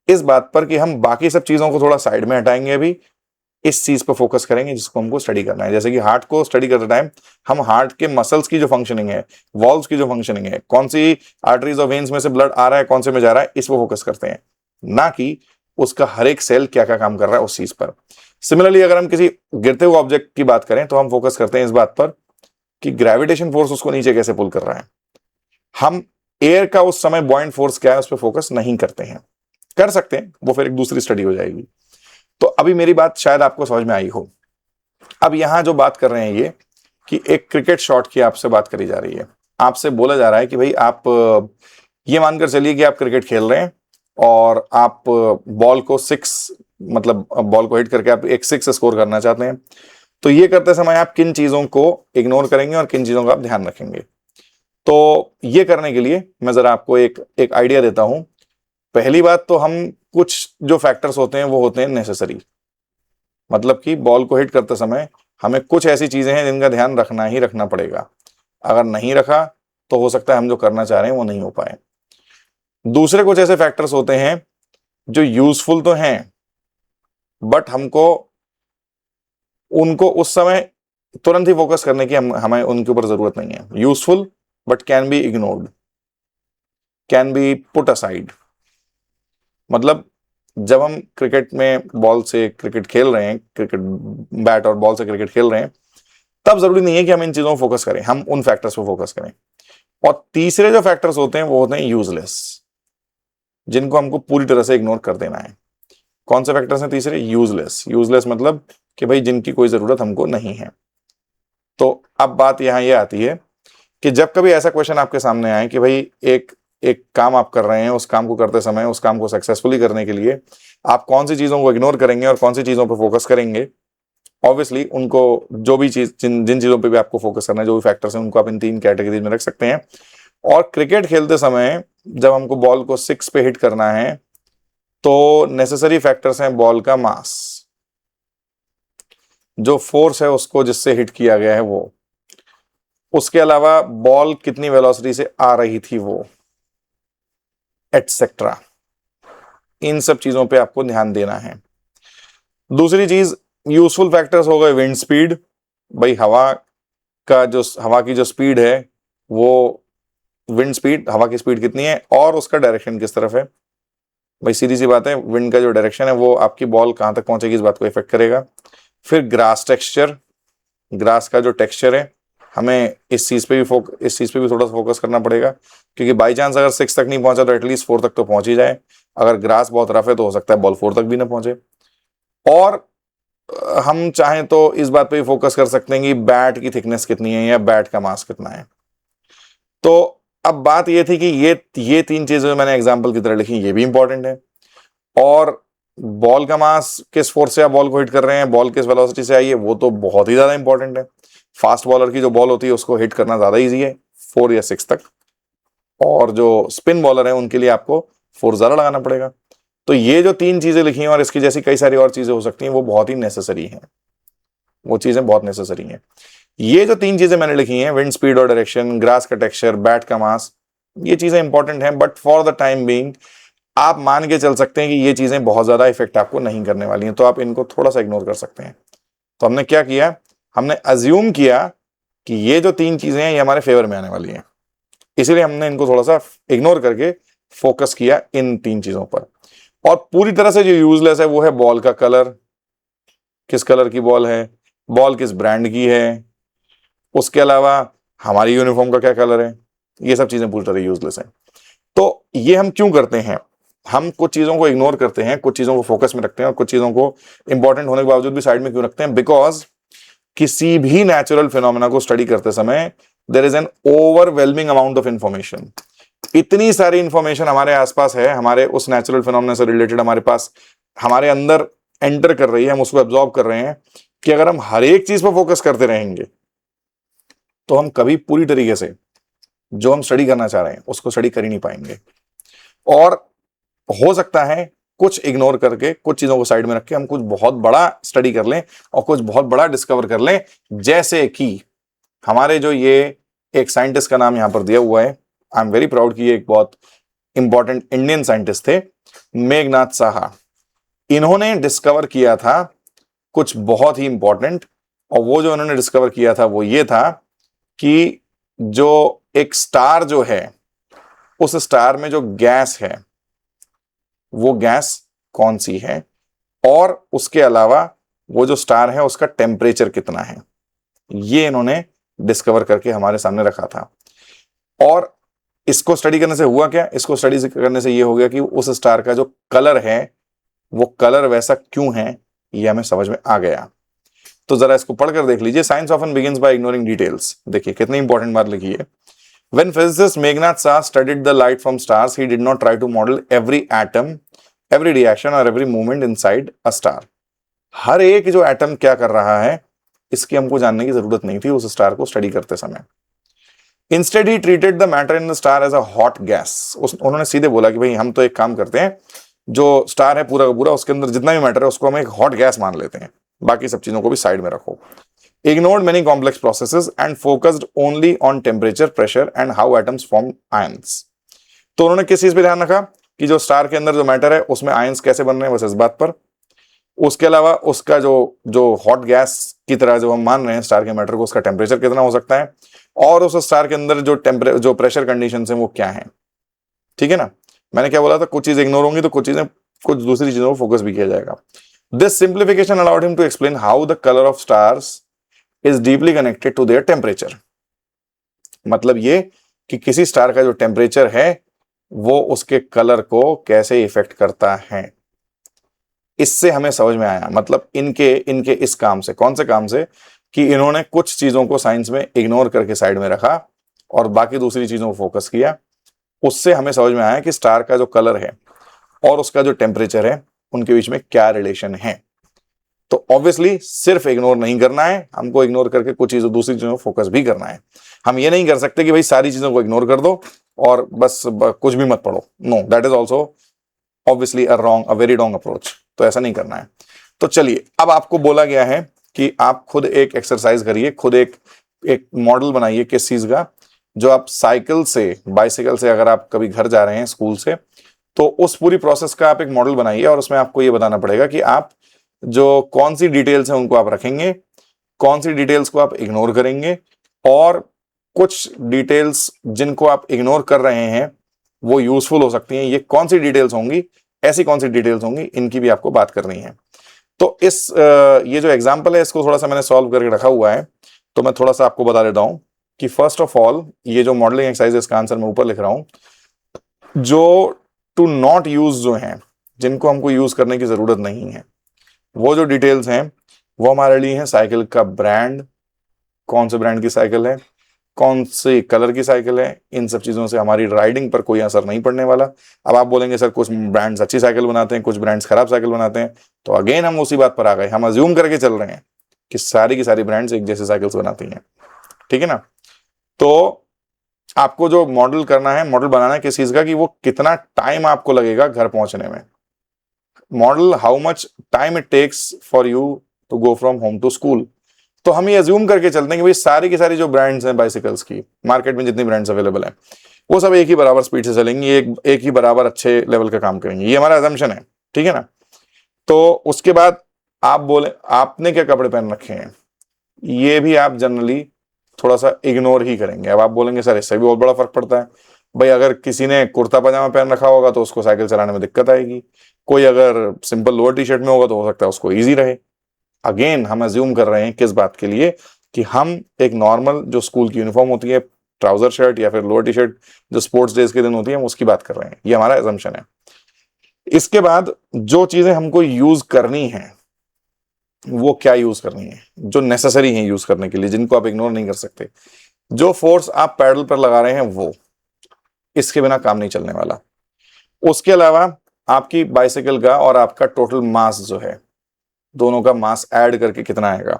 इस बात पर कि हम बाकी सब चीजों को थोड़ा साइड में हटाएंगे, अभी इस चीज पर फोकस करेंगे जिसको हमको स्टडी करना है। जैसे कि हार्ट को स्टडी करते टाइम हम हार्ट के मसल्स की जो फंक्शनिंग है, वॉल्व्स की जो फंक्शनिंग है, कौन सी आर्टरीज और वेन्स में से ब्लड आ रहा है, कौन से में जा रहा है, इस पर फोकस करते हैं, ना कि उसका हर एक सेल क्या क्या काम कर रहा है उस चीज पर। सिमिलरली अगर हम किसी गिरते हुए ऑब्जेक्ट की बात करें तो हम फोकस करते हैं इस बात पर कि ग्रेविटेशन फोर्स उसको नीचे कैसे पुल कर रहा है। हम एयर का उस समय बॉइंट फोर्स क्या है उस पर फोकस नहीं करते हैं। कर सकते हैं, वो फिर एक दूसरी स्टडी हो जाएगी। तो अभी मेरी बात शायद आपको समझ में आई हो। अब यहां जो बात कर रहे हैं ये कि एक क्रिकेट शॉट की आपसे बात करी जा रही है, आपसे बोला जा रहा है कि भाई आप ये मानकर चलिए कि आप क्रिकेट खेल रहे हैं और आप बॉल को बॉल को हिट करके आप एक 6 स्कोर करना चाहते हैं। तो ये करते समय आप किन चीजों को इग्नोर करेंगे और किन चीजों का आप ध्यान रखेंगे। तो ये करने के लिए मैं जरा आपको एक आइडिया देता हूं। पहली बात तो हम कुछ जो फैक्टर्स होते हैं वो होते हैं नेसेसरी, मतलब कि बॉल को हिट करते समय हमें कुछ ऐसी चीजें हैं जिनका ध्यान रखना ही रखना पड़ेगा। अगर नहीं रखा तो हो सकता है हम जो करना चाह रहे हैं वो नहीं हो पाए। दूसरे कुछ ऐसे फैक्टर्स होते हैं जो यूजफुल तो हैं बट हमको उनको उस समय तुरंत ही फोकस करने की हमें उनके ऊपर जरूरत नहीं है। Useful but can be ignored, can be put aside. मतलब जब हम क्रिकेट में बॉल से क्रिकेट खेल रहे हैं, क्रिकेट बैट और बॉल से क्रिकेट खेल रहे हैं, तब जरूरी नहीं है कि हम इन चीजों पर फोकस करें, हम उन फैक्टर्स पर फोकस करें। और तीसरे जो फैक्टर्स होते हैं वो होते हैं यूजलेस, जिनको हमको पूरी तरह से इग्नोर कर देना है। कौन से फैक्टर्स हैं तीसरे? यूजलेस। यूजलेस मतलब कि भाई जिनकी कोई जरूरत हमको नहीं है। तो अब बात यहां ये आती है कि जब कभी ऐसा क्वेश्चन आपके सामने आए कि भाई एक एक काम आप कर रहे हैं, उस काम को करते समय उस काम को सक्सेसफुली करने के लिए आप कौन सी चीजों को इग्नोर करेंगे और कौन सी चीजों पर फोकस करेंगे। ऑब्वियसली उनको, जो भी चीज जिन चीजों पे भी आपको फोकस करना है, जो भी फैक्टर्स हैं, उनको आप इन 3 कैटेगरीज में रख सकते हैं। और क्रिकेट खेलते समय जब हमको बॉल को 6 पे हिट करना है तो नेसेसरी फैक्टर्स हैं बॉल का मास, जो फोर्स है उसको जिससे हिट किया गया है वो, उसके अलावा बॉल कितनी वेलोसिटी से आ रही थी वो, एटसेट्रा। इन सब चीजों पे आपको ध्यान देना है। दूसरी चीज, यूजफुल फैक्टर्स हो गए विंड स्पीड। भाई हवा की जो स्पीड है वो, विंड स्पीड, हवा की स्पीड कितनी है और उसका डायरेक्शन किस तरफ है। भाई सीधी सी बात है, विंड का जो डायरेक्शन है वो आपकी बॉल कहां तक पहुंचेगी इस बात को इफेक्ट करेगा। फिर ग्रास टेक्सचर, ग्रास का जो टेक्सचर है, हमें इस चीज पे भी थोड़ा सा फोकस करना पड़ेगा, क्योंकि बाई चांस अगर 6 तक नहीं पहुंचा तो एटलीस्ट 4 तक तो पहुंच ही जाए। अगर ग्रास बहुत रफ है तो हो सकता है बॉल 4 तक भी ना पहुंचे। और हम चाहें तो इस बात पे भी फोकस कर सकते हैं कि बैट की थिकनेस कितनी है या बैट का मास कितना है। तो अब बात ये थी कि ये 3 चीजें मैंने एग्जाम्पल की तरह लिखी, ये भी इंपॉर्टेंट है। और बॉल का मास, किस फोर्स से आप बॉल को हिट कर रहे हैं, बॉल किस वेलोसिटी से आई है, वो तो बहुत ही ज्यादा इंपॉर्टेंट है। फास्ट बॉलर की जो बॉल होती है उसको हिट करना ज्यादा इजी है, 4 या 6 तक। और जो स्पिन बॉलर है उनके लिए आपको फोर्स ज्यादा लगाना पड़ेगा। तो ये जो 3 चीजें लिखी हैं और इसकी जैसी कई सारी और चीजें हो सकती हैं, वो बहुत ही नेसेसरी हैं, वो चीजें बहुत नेसेसरी हैं। ये जो 3 चीजें मैंने लिखी हैं, विंड स्पीड और डायरेक्शन, ग्रास का टेक्सचर, बैट का मास, ये चीजें इंपॉर्टेंट हैं, but for the time being आप मान के चल सकते हैं कि ये चीजें बहुत ज्यादा इफेक्ट आपको नहीं करने वाली हैं, तो आप इनको थोड़ा सा इग्नोर कर सकते हैं। तो हमने क्या किया, हमने अज्यूम किया कि ये जो 3 चीजें हैं ये हमारे फेवर में आने वाली हैं, इसीलिए हमने इनको थोड़ा सा इग्नोर करके फोकस किया इन 3 चीजों पर। और पूरी तरह से जो यूजलेस है वो है बॉल का कलर, किस कलर की बॉल है, बॉल किस ब्रांड की है, उसके अलावा हमारी यूनिफॉर्म का क्या कलर है, ये सब चीजें पूरी तरह यूजलेस है। तो ये हम क्यों करते हैं, हम कुछ चीजों को इग्नोर करते हैं, कुछ चीजों को फोकस में रखते हैं और कुछ चीजों को इंपॉर्टेंट होने के बावजूद भी साइड में क्यों रखते हैं? बिकॉज किसी भी नेचुरल फिनोमेना को स्टडी करते समय there is an overwhelming amount of information. इतनी सारी इंफॉर्मेशन हमारे आसपास है, हमारे उस नेचुरल फिनोमेना से रिलेटेड हमारे पास, हमारे अंदर एंटर कर रही है, हम उसको एब्जॉर्ब कर रहे हैं, कि अगर हम हर एक चीज पर फोकस करते रहेंगे तो हम कभी पूरी तरीके से जो हम स्टडी करना चाह रहे हैं उसको स्टडी कर ही नहीं पाएंगे। और हो सकता है कुछ इग्नोर करके, कुछ चीजों को साइड में रख के हम कुछ बहुत बड़ा स्टडी कर लें और कुछ बहुत बड़ा डिस्कवर कर लें। जैसे कि हमारे जो ये एक साइंटिस्ट का नाम यहां पर दिया हुआ है, आई एम वेरी प्राउड कि ये एक बहुत इंपॉर्टेंट इंडियन साइंटिस्ट थे, मेघनाथ साहा। इन्होंने डिस्कवर किया था कुछ बहुत ही इंपॉर्टेंट, और वो जो उन्होंने डिस्कवर किया था वो ये था कि जो एक स्टार जो है, उस स्टार में जो गैस है वो गैस कौन सी है, और उसके अलावा वो जो स्टार है उसका टेम्परेचर कितना है, ये इन्होंने डिस्कवर करके हमारे सामने रखा था। और इसको स्टडी करने से हुआ क्या, इसको स्टडी करने से ये हो गया कि उस स्टार का जो कलर है वो कलर वैसा क्यों है, ये हमें समझ में आ गया। तो जरा इसको पढ़कर देख लीजिए, science often begins bye ignoring details. देखिए कितनी इंपॉर्टेंट बात लिखी है। When physicist Meghnad Saha studied the light from stars, he did not try to model every atom, every reaction or every movement inside a star. हर एक जो एटम क्या कर रहा है इसकी हमको जानने की जरूरत नहीं थी उस स्टार को स्टडी करते समय। Instead he treated the matter in the star as a hot gas. उन्होंने सीधे बोला कि भाई हम तो एक काम करते हैं, जो स्टार है पूरा का पूरा, उसके अंदर जितना भी मैटर है उसको हम एक हॉट गैस मान लेते हैं, बाकी सब चीजों को भी साइड में रखो। Ignored many complex processes and focused only on temperature, pressure and how atoms form ions. तो उन्होंने किस चीज पे ध्यान रखा कि जो स्टार के अंदर जो मैटर है उसमें आयंस कैसे बन रहे हैं, बस इस बात पर। उसके अलावा उसका जो हॉट गैस की तरह जो हम मान रहे हैं स्टार के मैटर को, उसका टेम्परेचर कितना हो सकता है, और उस स्टार के अंदर जो प्रेशर कंडीशन है वो क्या है। ठीक है ना, मैंने क्या बोला था, कुछ चीजें इग्नोर होंगी तो कुछ चीजें कुछ दूसरी चीजों को फोकस भी किया जाएगा। This simplification allowed him to explain how the colour of stars is deeply connected to their temperature. मतलब ये कि किसी स्टार का जो टेम्परेचर है वो उसके कलर को कैसे इफेक्ट करता है, इससे हमें समझ में आया। मतलब इनके इनके इस काम से, कौन से काम से, कि इन्होंने कुछ चीजों को साइंस में इग्नोर करके साइड में रखा और बाकी दूसरी चीजों को फोकस किया। उससे हमें समझ में आया कि स्टार का जो कलर है और उसका जो टेम्परेचर है उनके बीच में क्या रिलेशन है। तो ऑब्वियसली सिर्फ इग्नोर नहीं करना है, हमको इग्नोर करके कुछ चीजों दूसरी चीजों को फोकस भी करना है। हम ये नहीं कर सकते कि भाई सारी चीजों को इग्नोर कर दो और बस कुछ भी मत पढ़ो। No, that is also obviously a very wrong approach. तो ऐसा नहीं करना है। तो चलिए, अब आपको बोला गया है कि आप खुद एक एक्सरसाइज करिए, खुद एक मॉडल बनाइए किस चीज का, जो आप साइकिल से, बाइसिकल से अगर आप कभी घर जा रहे हैं स्कूल से, तो उस पूरी प्रोसेस का आप एक मॉडल बनाइए और उसमें आपको ये बताना पड़ेगा कि आप जो कौन सी डिटेल्स हैं उनको आप रखेंगे, कौन सी डिटेल्स को आप इग्नोर करेंगे, और कुछ डिटेल्स जिनको आप इग्नोर कर रहे हैं वो यूजफुल हो सकती हैं। ये कौन सी डिटेल्स होंगी, ऐसी कौन सी डिटेल्स होंगी, इनकी भी आपको बात करनी है। तो ये जो एग्जाम्पल है इसको थोड़ा सा मैंने सॉल्व करके रखा हुआ है, तो मैं थोड़ा सा आपको बता देता हूं कि फर्स्ट ऑफ ऑल ये जो मॉडलिंग एक्सरसाइज इसका आंसर मैं ऊपर लिख रहा हूं, जो टू नॉट यूज जो हैं, जिनको हमको यूज करने की जरूरत नहीं है, वो जो डिटेल्स हैं वो हमारे लिए है साइकिल का ब्रांड, कौन से ब्रांड की साइकिल है, कौन से कलर की साइकिल है। इन सब चीजों से हमारी राइडिंग पर कोई असर नहीं पड़ने वाला। अब आप बोलेंगे सर कुछ ब्रांड्स अच्छी साइकिल बनाते हैं, कुछ ब्रांड्स खराब साइकिल बनाते हैं, तो अगेन हम उसी बात पर आ गए, हम अज्यूम करके चल रहे हैं कि सारी की सारी ब्रांड्स एक जैसे साइकिल्स बनाती हैं। ठीक है ना। तो आपको जो मॉडल करना है, मॉडल बनाना है किस चीज का, कि वो कितना टाइम आपको लगेगा घर पहुंचने में। Model how much time it takes for you to go from home to school. तो हम ये अज्यूम करके चलते हैं कि भाई सारी की सारी जो ब्रांड्स हैं बाइसिकल्स की, मार्केट में जितनी ब्रांड्स अवेलेबल हैं, वो सब एक ही बराबर स्पीड से चलेंगी, एक ही बराबर अच्छे लेवल का काम करेंगी। ये हमारा अजम्पशन है। ठीक है ना। तो उसके बाद आप बोले आपने क्या कपड़े पहन रखे हैं, ये भी आप जनरली थोड़ा सा इग्नोर ही करेंगे। अब आप बोलेंगे सर इससे भी बहुत बड़ा फर्क पड़ता है। भाई अगर किसी ने कुर्ता पजामा पहन रखा होगा तो उसको साइकिल चलाने में दिक्कत आएगी, कोई अगर सिंपल लोअर टी शर्ट में होगा तो हो सकता है उसको ईजी रहे। अगेन हम अज्यूम कर रहे हैं किस बात के लिए, कि हम एक नॉर्मल जो स्कूल की यूनिफॉर्म होती है, ट्राउजर शर्ट या फिर लोअर टी शर्ट जो स्पोर्ट्स डेज के दिन होती है, हम उसकी बात कर रहे हैं। ये हमारा अजम्पशन है। इसके बाद जो चीजें हमको यूज करनी है वो क्या यूज करनी है, जो नेसेसरी है यूज करने के लिए, जिनको आप इग्नोर नहीं कर सकते। जो फोर्स आप पैडल पर लगा रहे हैं वो, इसके बिना काम नहीं चलने वाला। उसके अलावा आपकी बाइसिकल का और आपका टोटल मास जो है, दोनों का मास ऐड करके कितना आएगा।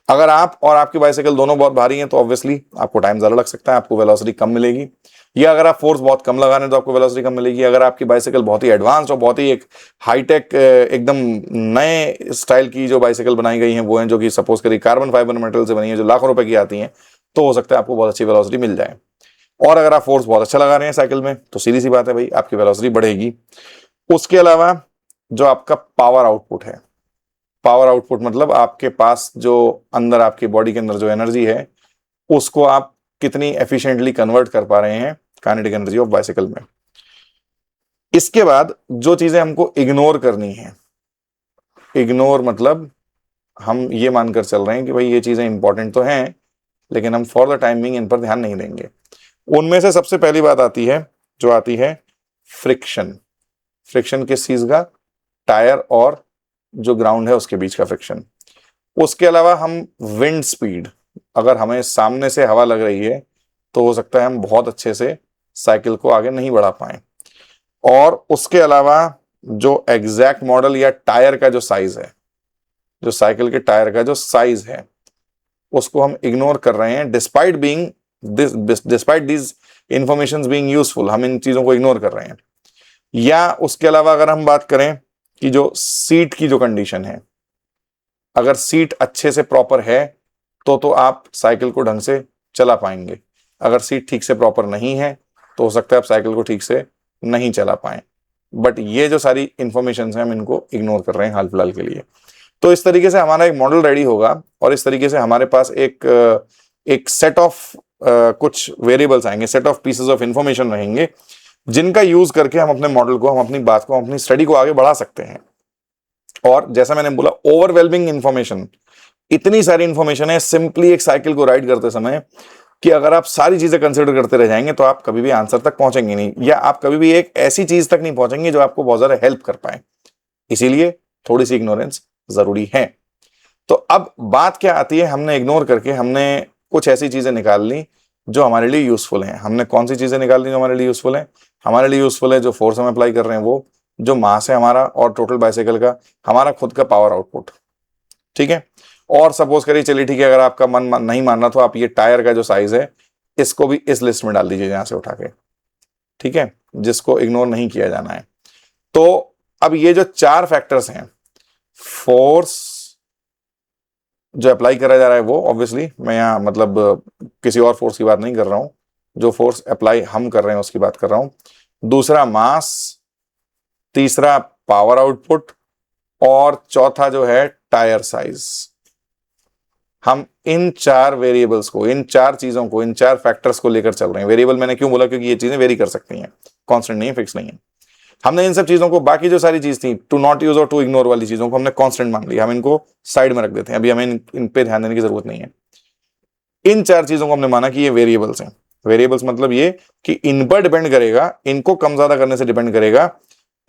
अगर आप और आपकी बाइसिकल दोनों बहुत भारी हैं तो ऑब्वियसली आपको टाइम ज्यादा लग सकता है, आपको वेलोसिटी कम मिलेगी। या अगर आप फोर्स बहुत कम लगा रहे हैं तो आपको वेलोसिटी कम मिलेगी। अगर आपकी बाइसिकल बहुत ही एडवांस और बहुत ही एक हाईटेक, एकदम नए स्टाइल की जो बाइसिकल बनाई गई हैं वो हैं, जो कि सपोज करिए कार्बन फाइबर मटेरियल से बनी है, जो लाखों रुपए की आती हैं, तो हो सकता है आपको बहुत अच्छी वेलोसिटी मिल जाए। और अगर आप फोर्स बहुत अच्छा लगा रहे हैं साइकिल में तो सीधी सी बात है भाई, आपकी वेलोसिटी बढ़ेगी। उसके अलावा जो आपका पावर आउटपुट है, पावर आउटपुट मतलब आपके पास जो अंदर आपकी बॉडी के अंदर जो एनर्जी है उसको आप कितनी एफिशिएंटली कन्वर्ट कर पा रहे हैं काइनेटिक एनर्जी ऑफ बाइसिकल में। इसके बाद जो चीजें हमको इग्नोर करनी है, इग्नोर मतलब हम ये मानकर चल रहे हैं कि भाई ये चीजें इंपॉर्टेंट तो हैं लेकिन हम for the time being in पर ध्यान नहीं देंगे। उनमें से सबसे पहली बात आती है, जो आती है फ्रिक्शन। फ्रिक्शन किस चीज का, टायर और जो ग्राउंड है उसके बीच का फ्रिक्शन। उसके अलावा हम विंड स्पीड, अगर हमें सामने से हवा लग रही है तो हो सकता है हम बहुत अच्छे से साइकिल को आगे नहीं बढ़ा पाए। और उसके अलावा जो एग्जैक्ट मॉडल या टायर का जो साइज है, जो साइकिल के टायर का जो साइज है उसको हम इग्नोर कर रहे हैं, despite these information being useful, हम इन चीजों को इग्नोर कर रहे हैं। या उसके अलावा अगर हम बात करें कि जो सीट की जो कंडीशन है, अगर सीट अच्छे से प्रॉपर है तो आप साइकिल को ढंग से चला पाएंगे। अगर सीट ठीक से प्रॉपर नहीं है तो हो सकता है आप साइकिल को ठीक से नहीं चला पाएं। बट ये जो सारी इंफॉर्मेशन है हम इनको इग्नोर कर रहे हैं हाल फिलहाल के लिए। तो इस तरीके से हमारा एक मॉडल रेडी होगा और इस तरीके से हमारे पास एक सेट ऑफ कुछ वेरिएबल्स आएंगे, set of pieces of information रहेंगे जिनका यूज करके हम अपने मॉडल को, हम अपनी बात को, हम अपनी स्टडी को आगे बढ़ा सकते हैं। और जैसा मैंने बोला, ओवरवेलमिंग इंफॉर्मेशन, इतनी सारी इंफॉर्मेशन है सिंपली एक साइकिल को राइड करते समय कि अगर आप सारी चीजें कंसिडर करते रह जाएंगे तो आप कभी भी आंसर तक पहुंचेंगे नहीं, या आप कभी भी एक ऐसी चीज तक नहीं पहुंचेंगे जो आपको बहुत ज्यादा हेल्प कर पाए। इसीलिए थोड़ी सी इग्नोरेंस जरूरी है। तो अब बात क्या आती है, हमने इग्नोर करके हमने कुछ ऐसी चीजें निकाल ली जो हमारे लिए यूजफुल हैं। हमने कौन सी चीजें निकाल ली जो हमारे लिए यूजफुल है? हमारे लिए यूजफुल है जो फोर्स हम अप्लाई कर रहे हैं वो, जो मास है हमारा और टोटल बाइसाइकिल का, हमारा खुद का पावर आउटपुट। ठीक है। और सपोज करिए, चलिए ठीक है, अगर आपका मन नहीं मान रहा तो आप ये टायर का जो साइज है इसको भी इस लिस्ट में डाल दीजिए यहां से उठा के। ठीक है, जिसको इग्नोर नहीं किया जाना है। तो अब ये जो चार फैक्टर्स हैं, फोर्स जो अप्लाई करा जा रहा है वो, ऑब्वियसली मैं यहां मतलब किसी और फोर्स की बात नहीं कर रहा हूं, जो फोर्स अप्लाई हम कर रहे हैं उसकी बात कर रहा हूं। दूसरा मास, तीसरा पावर आउटपुट, और चौथा जो है टायर साइज। हम इन चार वेरिएबल्स को, इन चार चीजों को, इन चार फैक्टर्स को लेकर चल रहे हैं। वेरिएबल मैंने क्यों बोला? क्योंकि ये चीजें वेरी कर सकती हैं, कांस्टेंट नहीं है, फिक्स नहीं है। हमने इन सब चीजों को, बाकी जो सारी चीज थी टू नॉट यूज और टू इग्नोर वाली चीजों को हमने कांस्टेंट मान लिया, हम इनको साइड में रख देते हैं, अभी हमें इन पे ध्यान देने की जरूरत नहीं है। इन चार चीजों को हमने माना कि ये वेरिएबल्स हैं। वेरिएबल्स मतलब ये कि इन पर डिपेंड करेगा, इनको कम ज्यादा करने से डिपेंड करेगा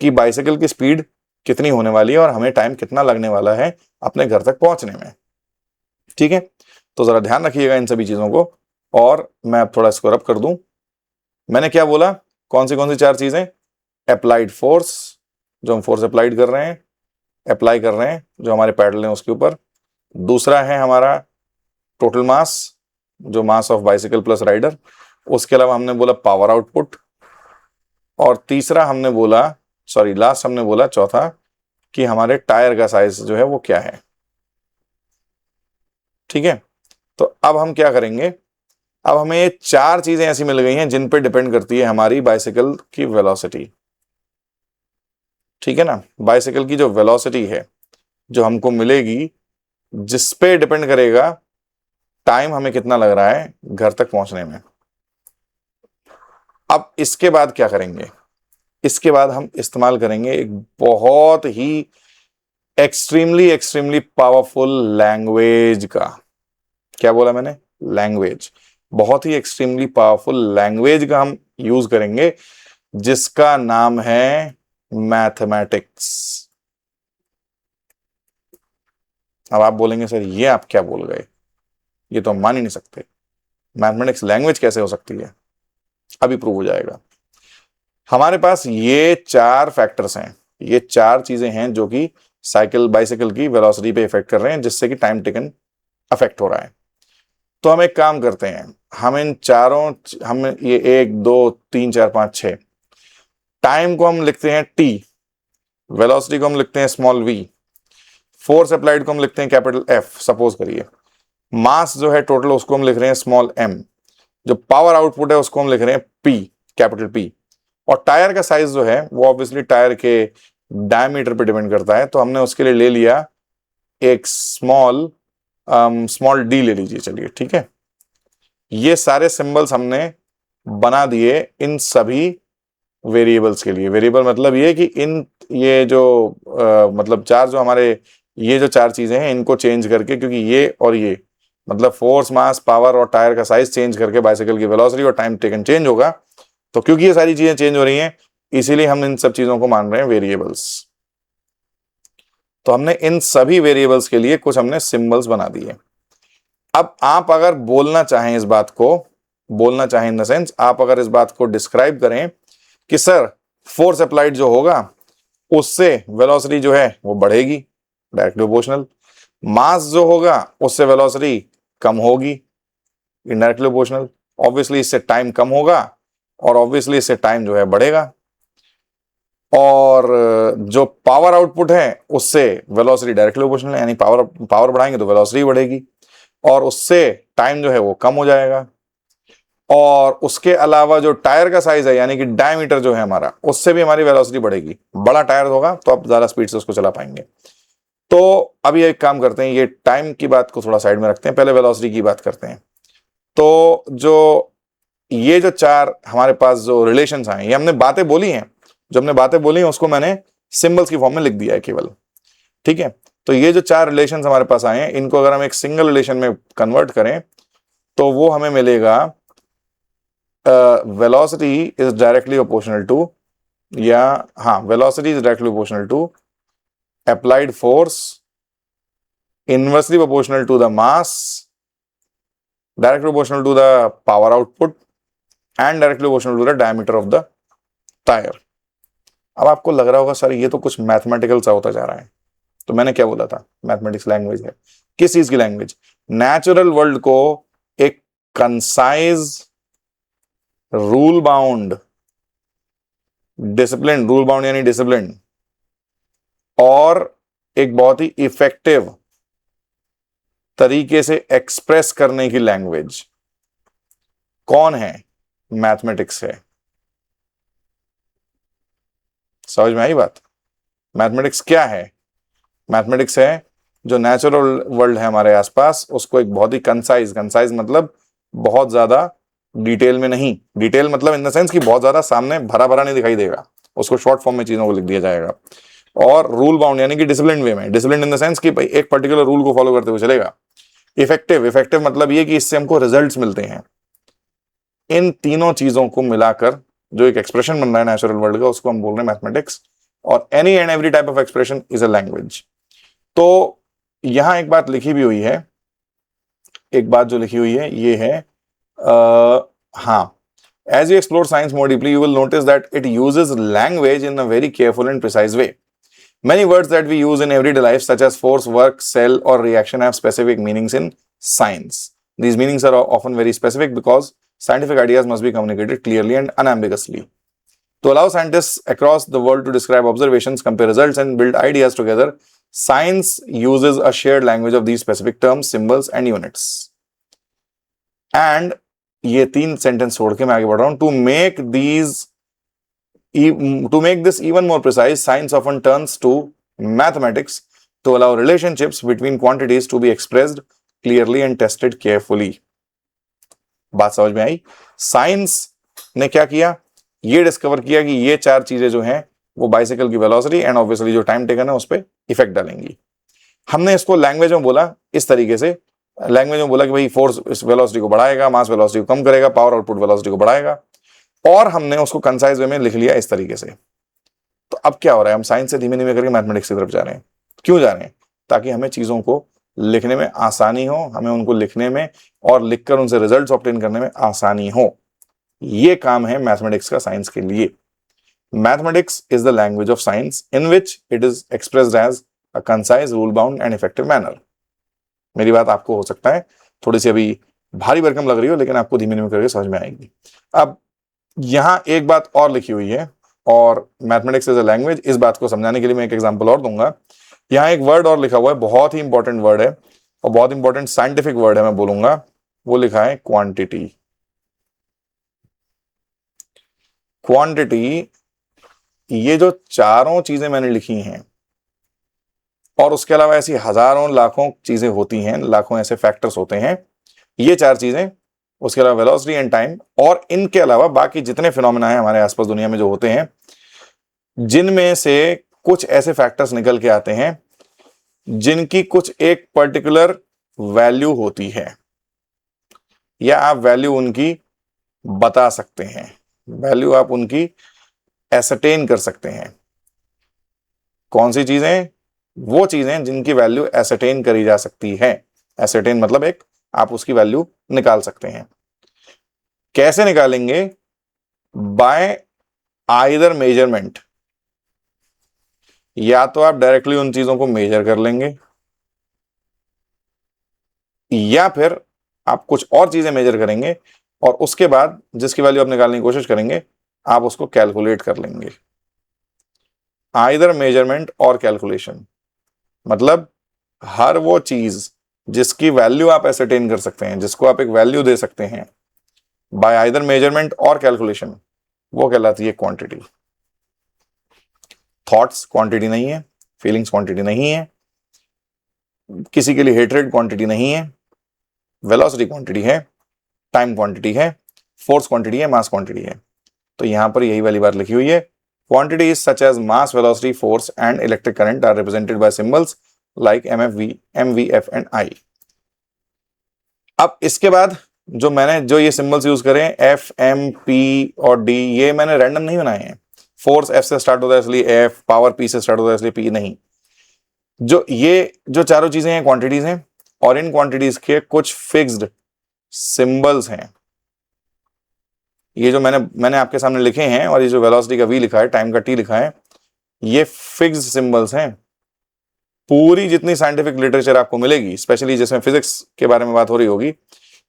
कि बाइसाइकिल की स्पीड कितनी होने वाली है और हमें टाइम कितना लगने वाला है अपने घर तक पहुंचने में। ठीक है, तो जरा ध्यान रखिएगा इन सभी चीजों को। और मैं अब थोड़ा इसको रब कर दूं। मैंने क्या बोला? कौन सी चार चीजें? अप्लाइड फोर्स, जो हम फोर्स अप्लाई कर रहे हैं जो हमारे पैडल हैं उसके ऊपर। दूसरा है हमारा टोटल मास, जो mass of bicycle plus rider. उसके अलावा हमने बोला पावर आउटपुट। और तीसरा हमने बोला, सॉरी लास्ट हमने बोला, चौथा, कि हमारे टायर का साइज जो है वो क्या है। ठीक है, तो अब हम क्या करेंगे? अब हमें ये चार चीजें ऐसी मिल गई हैं जिन पे डिपेंड करती है हमारी बाइसाइकिल की वेलोसिटी। ठीक है ना, बाइसाइकिल की जो वेलोसिटी है जो हमको मिलेगी, जिस पे डिपेंड करेगा टाइम हमें कितना लग रहा है घर तक पहुंचने में। अब इसके बाद क्या करेंगे? इसके बाद हम इस्तेमाल करेंगे एक बहुत ही एक्सट्रीमली एक्सट्रीमली पावरफुल लैंग्वेज का। क्या बोला मैंने? लैंग्वेज। बहुत ही एक्सट्रीमली पावरफुल लैंग्वेज का हम यूज करेंगे, जिसका नाम है मैथमेटिक्स। अब आप बोलेंगे सर ये आप क्या बोल गए, ये तो हम मान ही नहीं सकते, मैथमेटिक्स लैंग्वेज कैसे हो सकती है? अभी प्रूव हो जाएगा। हमारे पास ये चार फैक्टर्स हैं, ये चार चीजें हैं जो कि बाइसाइकिल की वेलोसिटी पे इफेक्ट कर रहे हैं, जिससे कि टाइम टेकन अफेक्ट हो रहा है। तो हम एक काम करते हैं, हम इन चारों, हम ये 1 2 3 4 5 6, टाइम को हम लिखते हैं टी, वेलोसिटी को हम लिखते हैं स्मॉल वी, फोर्स अप्लाइड को हम लिखते हैं कैपिटल एफ सपोज करिए, मास जो है टोटल उसको हम लिख रहे हैं स्मॉल एम, जो पावर आउटपुट है उसको हम लिख रहे हैं पी, कैपिटल पी, और टायर का साइज जो है वो ऑब्वियसली टायर के डायमीटर पे डिपेंड करता है, तो हमने उसके लिए ले लिया एक स्मॉल डी ले लीजिए, चलिए ठीक है। ये सारे सिंबल्स हमने बना दिए इन सभी वेरिएबल्स के लिए। वेरिएबल मतलब ये कि इन ये जो मतलब चार जो हमारे ये जो चार चीजें हैं इनको चेंज करके, क्योंकि ये और ये मतलब फोर्स, मास, पावर और टायर का साइज चेंज करके बाइसाइकिल की वेलोसिटी और टाइम टेकन चेंज होगा। तो क्योंकि ये सारी चीजें चेंज हो रही हैं इसीलिए हम इन सब चीजों को मान रहे हैं वेरिएबल्स। तो हमने इन सभी वेरिएबल्स के लिए कुछ हमने सिंबल्स बना दिए। अब आप अगर बोलना चाहें इस बात को, बोलना चाहें इन द सेंस आप अगर इस बात को डिस्क्राइब करें कि सर फोर्स अप्लाइड जो होगा उससे वेलोसिटी जो है वो बढ़ेगी, डायरेक्टली प्रोपोर्शनल। मास जो होगा उससे वेलोसिटी कम होगी, इनडायरेक्टली प्रोपोर्शनल। ऑब्वियसली इससे टाइम कम होगा और ऑब्वियसली इससे टाइम जो है बढ़ेगा। और जो पावर आउटपुट है उससे वेलोसिटी डायरेक्टली प्रोपोर्शनल है, यानी पावर बढ़ाएंगे तो वेलोसिटी बढ़ेगी और उससे टाइम जो है वो कम हो जाएगा। और उसके अलावा जो टायर का साइज है यानी कि डायमीटर जो है हमारा, उससे भी हमारी वेलोसिटी बढ़ेगी। बड़ा टायर होगा तो आप ज्यादा स्पीड से उसको चला पाएंगे। तो अभी एक काम करते हैं, ये टाइम की बात को थोड़ा साइड में रखते हैं, पहले वेलोसिटी की बात करते हैं। तो जो ये जो चार हमारे पास जो रिलेशंस आए, ये हमने बातें बोली हैं, जो हमने बातें बोली हैं उसको मैंने सिंबल्स की फॉर्म में लिख दिया है केवल, ठीक है। तो ये जो चार रिलेशंस हमारे पास आए हैं, इनको अगर हम एक सिंगल रिलेशन में कन्वर्ट करें तो वो हमें मिलेगा velocity is directly proportional to, या हाँ, velocity is directly proportional to applied force inversely proportional to the mass, directly proportional to the power output and directly proportional to the diameter of the tire. अब आपको लग रहा होगा सर ये तो कुछ मैथमेटिकल सा होता जा रहा है, तो मैंने क्या बोला था, मैथमेटिक्स लैंग्वेज है। किस चीज की लैंग्वेज? नेचुरल वर्ल्ड को एक concise, rule bound, discipline, rule bound यानी डिसिप्लिन, और एक बहुत ही इफेक्टिव तरीके से एक्सप्रेस करने की लैंग्वेज कौन है? मैथमेटिक्स है। समझ में आई बात? मैथमेटिक्स क्या है? मैथमेटिक्स है जो नेचुरल वर्ल्ड है हमारे आसपास, उसको एक बहुत ही कंसाइज, कंसाइज मतलब बहुत ज्यादा डिटेल में नहीं, डिटेल मतलब इन द सेंस कि बहुत ज्यादा सामने भरा भरा नहीं दिखाई देगा, उसको शॉर्ट फॉर्म में चीजों को लिख दिया जाएगा। और रूल बाउंड यानी कि डिसिप्लिन वे में, डिसिप्लिन इन द सेंस कि भाई एक पर्टिकुलर रूल को फॉलो करते हुए चलेगा। इफेक्टिव, इफेक्टिव मतलब ये कि इससे हमको रिजल्ट्स मिलते हैं। इन तीनों चीजों को मिलाकर जो एक एक्सप्रेशन बन रहा है नेचुरल वर्ल्ड का, उसको हम बोल रहे हैं मैथमेटिक्स। और any and every type of expression is a language. तो यहां एक बात लिखी भी हुई है, एक बात जो लिखी हुई है ये है, हाँ, as you explore science more deeply, you will notice that it uses language in a very careful and precise way. Many words that we use in everyday life, such as force, work, cell, or reaction, have specific meanings in science. These meanings are often very specific because scientific ideas must be communicated clearly and unambiguously. To allow scientists across the world to describe observations, compare results, and build ideas together, science uses a shared language of these specific terms, symbols, and units. And ये तीन सेंटेंस छोड़ के मैं आगे बढ़ रहा हूं। To make this even more precise, science often turns to mathematics to allow relationships between quantities to be expressed clearly and tested carefully. बात समझ में आई? साइंस ने क्या किया? ये डिस्कवर किया कि ये चार चीजें जो हैं वो बाइसिकल की वेलोसिटी एंड ऑब्वियसली जो टाइम टेकन है उस पर इफेक्ट डालेंगी। हमने इसको लैंग्वेज में बोला इस तरीके से, लैंग्वेज में बोला कि भाई फोर्स इस वेलोसिटी को बढ़ाएगा, मास वेलोसिटी को कम करेगा, पावर आउटपुट वेलोसिटी को बढ़ाएगा, और हमने उसको कंसाइज वे में लिख लिया इस तरीके से। तो अब क्या हो रहा है, हम साइंस से धीमे धीमे करके मैथमेटिक्स की तरफ जा रहे हैं। क्यों जा रहे हैं? ताकि हमें चीजों को लिखने में आसानी हो, हमें उनको लिखने में और लिखकर उनसे रिजल्ट्स ऑब्टेन करने में आसानी हो। ये काम है मैथमेटिक्स का साइंस के लिए। Mathematics is the language of science in which it is expressed as a concise, rule bound and effective manner. मेरी बात आपको हो सकता है थोड़ी सी अभी भारी भरकम लग रही हो, लेकिन आपको धीमे धीमे करके समझ में आएगी। अब यहां एक बात और लिखी हुई है, और मैथमेटिक्स इज अ लैंग्वेज, इस बात को समझाने के लिए मैं एक एग्जांपल और दूंगा। यहां एक वर्ड और लिखा हुआ है, बहुत ही इंपॉर्टेंट वर्ड है और बहुत इंपॉर्टेंट साइंटिफिक वर्ड है, मैं बोलूंगा। वो लिखा है क्वांटिटी। क्वांटिटी, ये जो चारों चीजें मैंने लिखी हैं, और उसके अलावा ऐसी हजारों लाखों चीजें होती हैं, लाखों ऐसे फैक्टर्स होते हैं, ये चार चीजें, उसके अलावा वेलोसिटी एंड टाइम, और इनके अलावा बाकी जितने फिनोमेना हैं हमारे आसपास दुनिया में जो होते हैं, जिनमें से कुछ ऐसे फैक्टर्स निकल के आते हैं जिनकी कुछ एक पर्टिकुलर वैल्यू होती है, या आप वैल्यू उनकी बता सकते हैं, वैल्यू आप उनकी एसरटेन कर सकते हैं। कौन सी चीजें? वो चीजें जिनकी वैल्यू एसरटेन करी जा सकती है। एसरटेन मतलब एक आप उसकी वैल्यू निकाल सकते हैं। कैसे निकालेंगे? बाय आइदर मेजरमेंट, या तो आप डायरेक्टली उन चीजों को मेजर कर लेंगे, या फिर आप कुछ और चीजें मेजर करेंगे और उसके बाद जिसकी वैल्यू आप निकालने की कोशिश करेंगे आप उसको कैलकुलेट कर लेंगे। आइदर मेजरमेंट और कैलकुलेशन मतलब हर वो चीज जिसकी वैल्यू आप एसरटेन कर सकते हैं, जिसको आप एक वैल्यू दे सकते हैं बाय आइदर मेजरमेंट और कैलकुलेशन, वो कहलाती है क्वांटिटी। थॉट्स क्वांटिटी नहीं है, फीलिंग्स क्वांटिटी नहीं है, किसी के लिए हेट्रेड क्वांटिटी नहीं है, वेलोसिटी क्वांटिटी है, टाइम क्वांटिटी है, फोर्स क्वांटिटी है, मास क्वांटिटी है। तो यहां पर यही वाली बात लिखी हुई है, quantities such as mass, velocity, force and electric current are represented by symbols like MFV, MVF and I। अब इसके बाद जो ये सिंबल्स यूज करें F, M, P और D, ये मैंने रैंडम नहीं बनाए हैं। फोर्स F से स्टार्ट होता है इसलिए F, पावर P से स्टार्ट होता है इसलिए P नहीं। जो चारों चीजें हैं क्वांटिटीज हैं, और इन क्वांटिटीज के कुछ फिक्स्ड सिंबल्स हैं। ये जो मैंने आपके सामने लिखे हैं, और ये जो वेलोसिटी का V लिखा है, टाइम का T लिखा है, ये फिक्स्ड सिंबल्स हैं। पूरी जितनी साइंटिफिक लिटरेचर आपको मिलेगी, स्पेशली जिसमें फिजिक्स के बारे में बात हो रही होगी,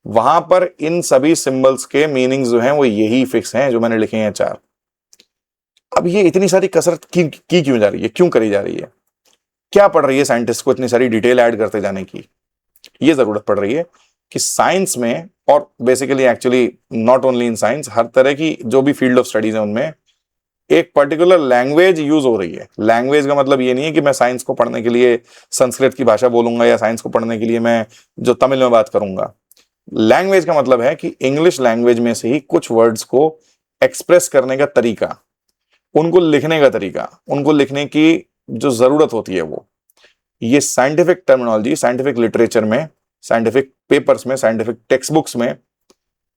वहां पर इन सभी सिंबल्स के मीनिंग्स जो हैं वो यही फिक्स हैं जो मैंने लिखे हैं 4। अब ये इतनी सारी कसरत की क्यों जा रही है, क्यों करी जा रही है, क्या पड़ रही है साइंटिस्ट को इतनी सारी डिटेल ऐड करते जाने की? ये जरूरत पड़ रही है कि साइंस में, और basically actually not only in science, हर तरह की जो भी फील्ड ऑफ स्टडीज है उनमें एक पर्टिकुलर लैंग्वेज यूज हो रही है। लैंग्वेज का मतलब ये नहीं है कि मैं साइंस को पढ़ने के लिए संस्कृत की भाषा बोलूंगा या साइंस को पढ़ने के लिए मैं जो तमिल में बात करूंगा। लैंग्वेज का मतलब है कि इंग्लिश लैंग्वेज में से ही कुछ वर्ड्स को एक्सप्रेस करने का तरीका, उनको लिखने का तरीका, उनको लिखने की जो जरूरत होती है वो, ये साइंटिफिक टर्मिनोलॉजी, साइंटिफिक लिटरेचर में, साइंटिफिक पेपर्स में, साइंटिफिक टेक्स्ट बुक्स में,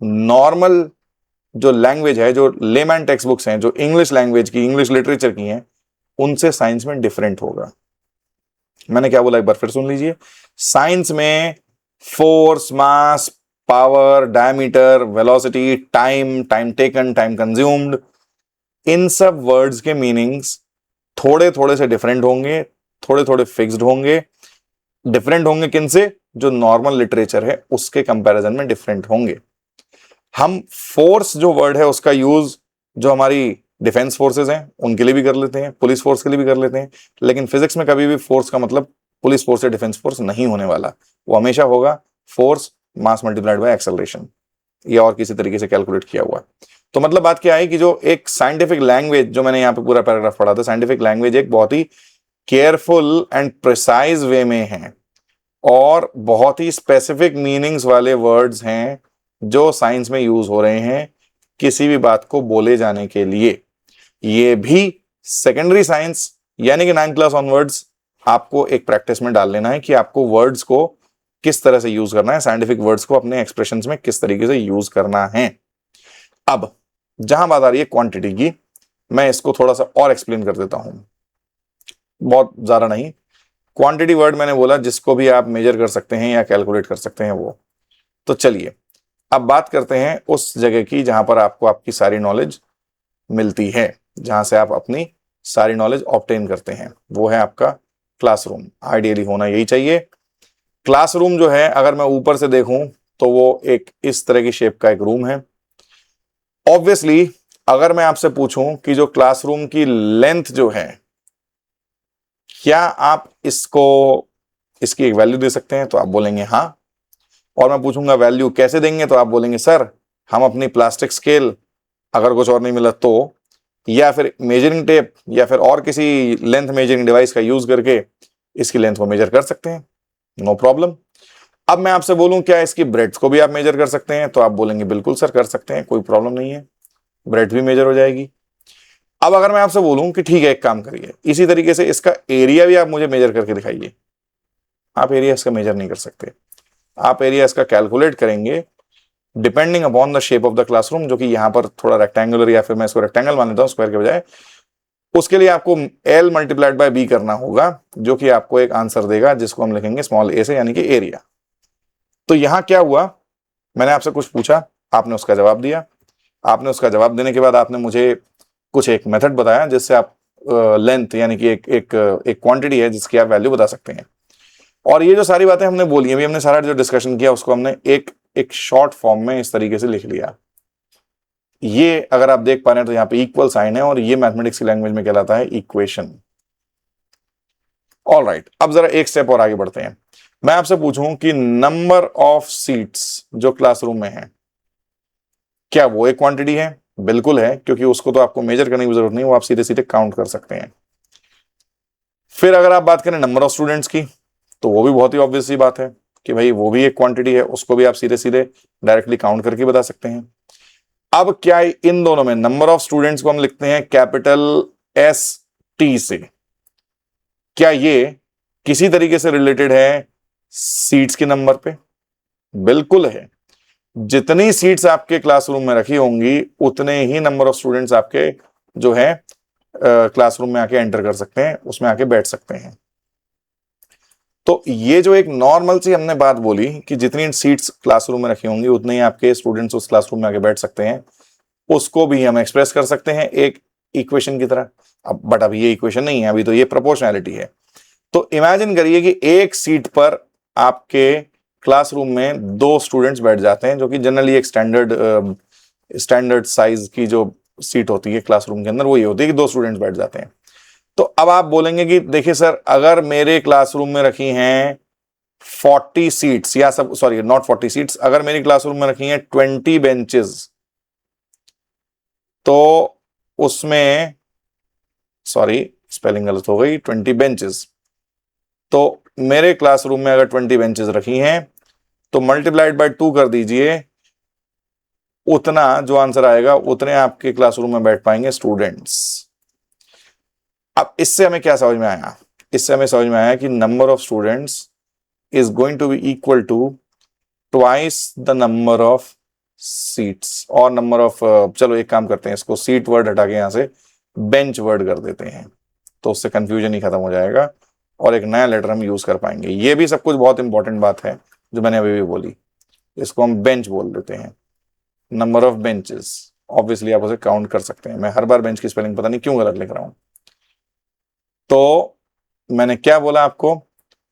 नॉर्मल जो लैंग्वेज है, जो लेमैन टेक्स्ट बुक्स हैं, जो इंग्लिश लैंग्वेज की, इंग्लिश लिटरेचर की हैं, उनसे साइंस में डिफरेंट होगा। मैंने क्या बोला एक बार फिर सुन लीजिए। साइंस में force, mass, power, diameter, velocity, time, time taken, time consumed, इन सब वर्ड्स के मीनिंग्स थोड़े थोड़े से डिफरेंट होंगे, थोड़े थोड़े फिक्स्ड होंगे। डिफरेंट होंगे किनसे? जो नॉर्मल लिटरेचर है उसके कंपैरिजन में डिफरेंट होंगे। हम फोर्स जो वर्ड है उसका यूज जो हमारी डिफेंस फोर्सेस हैं उनके लिए भी कर लेते हैं, पुलिस फोर्स के लिए भी कर लेते हैं, लेकिन फिजिक्स में कभी भी फोर्स का मतलब पुलिस फोर्स या डिफेंस फोर्स नहीं होने वाला। वो हमेशा होगा force mass multiplied by acceleration, या और किसी तरीके से कैलकुलेट किया हुआ। तो मतलब बात क्या है कि जो एक साइंटिफिक लैंग्वेज, जो मैंने यहाँ पे पूरा पैराग्राफ पढ़ा था, साइंटिफिक लैंग्वेज एक बहुत ही केयरफुल एंड प्रिसाइज वे में है, और बहुत ही स्पेसिफिक मीनिंग्स वाले वर्ड्स हैं जो साइंस में यूज हो रहे हैं किसी भी बात को बोले जाने के लिए। ये भी सेकेंडरी साइंस यानी कि 9th क्लास ऑनवर्ड्स आपको एक प्रैक्टिस में डाल लेना है कि आपको वर्ड्स को किस तरह से यूज करना है, साइंटिफिक वर्ड्स को अपने एक्सप्रेशंस में किस तरीके से यूज करना है। अब जहां बात आ रही है क्वांटिटी की, मैं इसको थोड़ा सा और एक्सप्लेन कर देता हूं, बहुत ज्यादा नहीं। क्वांटिटी वर्ड मैंने बोला जिसको भी आप मेजर कर सकते हैं या कैलकुलेट कर सकते हैं वो। तो चलिए अब बात करते हैं उस जगह की जहां पर आपको आपकी सारी नॉलेज मिलती है, जहां से आप अपनी सारी नॉलेज ऑब्टेन करते हैं। वो है आपका क्लासरूम। आइडियली होना यही चाहिए। क्लासरूम जो है, अगर मैं ऊपर से देखूं तो वो एक इस तरह की शेप का एक रूम है। ऑब्वियसली अगर मैं आपसे पूछूं कि जो क्लासरूम की लेंथ जो है, क्या आप इसकी एक वैल्यू दे सकते हैं? तो आप बोलेंगे हाँ। और मैं पूछूंगा वैल्यू कैसे देंगे? तो आप बोलेंगे सर हम अपनी प्लास्टिक स्केल, अगर कुछ और नहीं मिला तो, या फिर मेजरिंग टेप, या फिर और किसी लेंथ मेजरिंग डिवाइस का यूज करके इसकी लेंथ को मेजर कर सकते हैं, नो प्रॉब्लम। अब मैं आपसे बोलूं क्या इसकी ब्रेड्थ को भी आप मेजर कर सकते हैं? तो आप बोलेंगे बिल्कुल सर कर सकते हैं, कोई प्रॉब्लम नहीं है, ब्रेड्थ भी मेजर हो जाएगी। अब अगर मैं आपसे बोलूं कि ठीक है एक काम करिए, इसी तरीके से इसका एरिया भी आप मुझे मेजर करके दिखाइए, आप एरिया इसका मेजर नहीं कर सकते। आप एरिया इसका कैलकुलेट करेंगे depending upon the shape of the classroom, जो कि यहां पर थोड़ा रेक्टेंगुलर, या फिर मैं इसको रेक्टेंगल मान लेता हूं स्क्वायर के बजाय। उसके लिए आपको L मल्टीप्लाइड बाय B करना होगा, जो कि आपको एक आंसर देगा जिसको हम लिखेंगे स्मॉल a से, यानी कि एरिया। तो यहां क्या हुआ, मैंने आपसे कुछ पूछा, आपने उसका जवाब दिया। आपने उसका जवाब देने के बाद आपने मुझे कुछ एक मेथड बताया जिससे आप लेंथ यानी कि एक क्वांटिटी है जिसकी आप वैल्यू बता सकते हैं। और ये जो सारी बातें हमने बोली अभी, हमने सारा जो डिस्कशन किया उसको हमने एक शॉर्ट फॉर्म में इस तरीके से लिख लिया। ये अगर आप देख पा रहे हैं तो यहाँ पे इक्वल साइन है, और ये मैथमेटिक्स की लैंग्वेज में कहलाता है इक्वेशन। ऑलराइट, अब जरा एक स्टेप और आगे बढ़ते हैं। मैं आपसे पूछूं कि नंबर ऑफ सीट्स जो क्लासरूम में है, क्या वो एक क्वांटिटी है? बिल्कुल है, क्योंकि उसको तो आपको मेजर करने की जरूरत नहीं, वो आप सीधे सीधे काउंट कर सकते हैं। फिर अगर आप बात करें नंबर ऑफ स्टूडेंट्स की, तो वो भी बहुत ही ऑब्वियस सी बात है कि भाई वो भी एक क्वांटिटी है, उसको भी आप सीधे सीधे डायरेक्टली काउंट करके बता सकते हैं। अब क्या इन दोनों में नंबर ऑफ स्टूडेंट्स को हम लिखते हैं कैपिटल एस टी से, क्या ये किसी तरीके से रिलेटेड है सीट्स के नंबर पे? बिल्कुल है। जितनी सीट्स आपके क्लासरूम में रखी होंगी उतने ही नंबर ऑफ स्टूडेंट्स आपके जो है क्लासरूम में आके एंटर कर सकते हैं, उसमें आके बैठ सकते हैं। तो ये जो एक नॉर्मल सी हमने बात बोली कि जितनी सीट्स क्लासरूम में रखी होंगी उतने ही आपके स्टूडेंट्स उस क्लासरूम में आके बैठ सकते हैं, उसको भी हम एक्सप्रेस कर सकते हैं एक इक्वेशन की तरह। अब बट अभी ये इक्वेशन नहीं है, अभी तो ये प्रोपोर्शनैलिटी है। तो इमेजिन करिए कि एक सीट पर आपके क्लासरूम में 2 स्टूडेंट्स बैठ जाते हैं, जो कि जनरली एक स्टैंडर्ड साइज की जो सीट होती है क्लासरूम के अंदर वो ये होती है कि 2 स्टूडेंट्स बैठ जाते हैं। तो अब आप बोलेंगे कि देखिए सर, अगर मेरे क्लासरूम में रखी हैं 40 सीट्स, या सब सॉरी नॉट 40 सीट्स, अगर मेरी क्लासरूम में रखी हैं 20 बेंचेस, तो उसमें सॉरी स्पेलिंग गलत हो गई, 20 बेंचेस, तो मेरे क्लासरूम में अगर 20 बेंचेस रखी हैं तो मल्टीप्लाइड बाय 2 कर दीजिए, उतना जो आंसर आएगा उतने आपके क्लासरूम में बैठ पाएंगे स्टूडेंट्स। अब इससे हमें क्या समझ में आया? इससे हमें समझ में आया कि number of students is going to be equal to twice the number of seats, और नंबर ऑफ चलो एक काम करते हैं, इसको सीट वर्ड हटा के यहां से बेंच वर्ड कर देते हैं, तो उससे कंफ्यूजन ही खत्म हो जाएगा और एक नया लेटर हम यूज कर पाएंगे। ये भी सब कुछ बहुत इंपॉर्टेंट बात है जो मैंने अभी भी बोली, इसको हम बेंच बोल देते हैं। नंबर ऑफ बेंचेस, ऑब्वियसली आप उसे काउंट कर सकते हैं। मैं हर बार बेंच की स्पेलिंग पता नहीं क्यों गलत लिख रहा हूं। तो मैंने क्या बोला आपको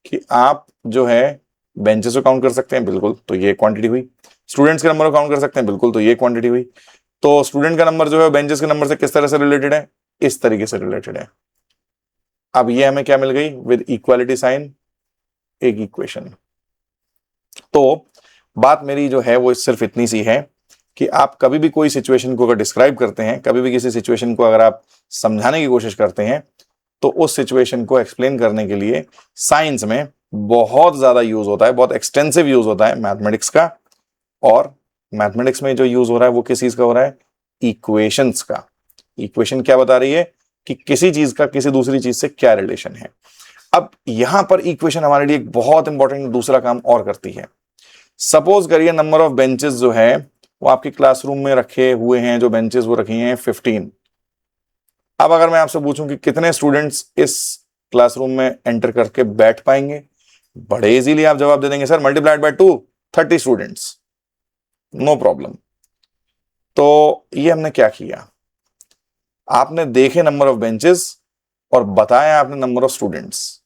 कि आप जो है बेंचेस को काउंट कर सकते हैं, बिल्कुल, तो ये क्वांटिटी हुई। स्टूडेंट्स के नंबर को काउंट कर सकते हैं, बिल्कुल, तो ये क्वांटिटी हुई। तो स्टूडेंट का नंबर जो है बेंचेस के नंबर से किस तरह से रिलेटेड है? इस तरीके से रिलेटेड है। अब ये हमें क्या मिल गई? विद इक्वालिटी साइन एक इक्वेशन। तो बात मेरी जो है वो सिर्फ इतनी सी है कि आप कभी भी कोई सिचुएशन को अगर डिस्क्राइब करते हैं, कभी भी किसी सिचुएशन को अगर आप समझाने की कोशिश करते हैं, तो उस सिचुएशन को एक्सप्लेन करने के लिए साइंस में बहुत ज्यादा यूज होता है, बहुत एक्सटेंसिव यूज होता है मैथमेटिक्स का। और मैथमेटिक्स में जो यूज हो रहा है वो किस चीज का हो रहा है? इक्वेशंस का। इक्वेशन क्या बता रही है कि किसी चीज का किसी दूसरी चीज से क्या रिलेशन है। अब यहां पर इक्वेशन हमारे लिए एक बहुत इंपॉर्टेंट दूसरा काम और करती है। सपोज करिए नंबर ऑफ बेंचेस जो है वो आपके क्लासरूम में रखे हुए हैं, जो बेंचेस वो रखी हैं 15। अब अगर मैं आपसे पूछूं कि कितने स्टूडेंट्स इस क्लासरूम में एंटर करके बैठ पाएंगे, बड़े इजीली आप जवाब दे देंगे, sir multiplied by 2, 30 students, no problem. तो ये हमने क्या किया, आपने देखे नंबर ऑफ बेंचेस और बताया आपने नंबर ऑफ स्टूडेंट्स।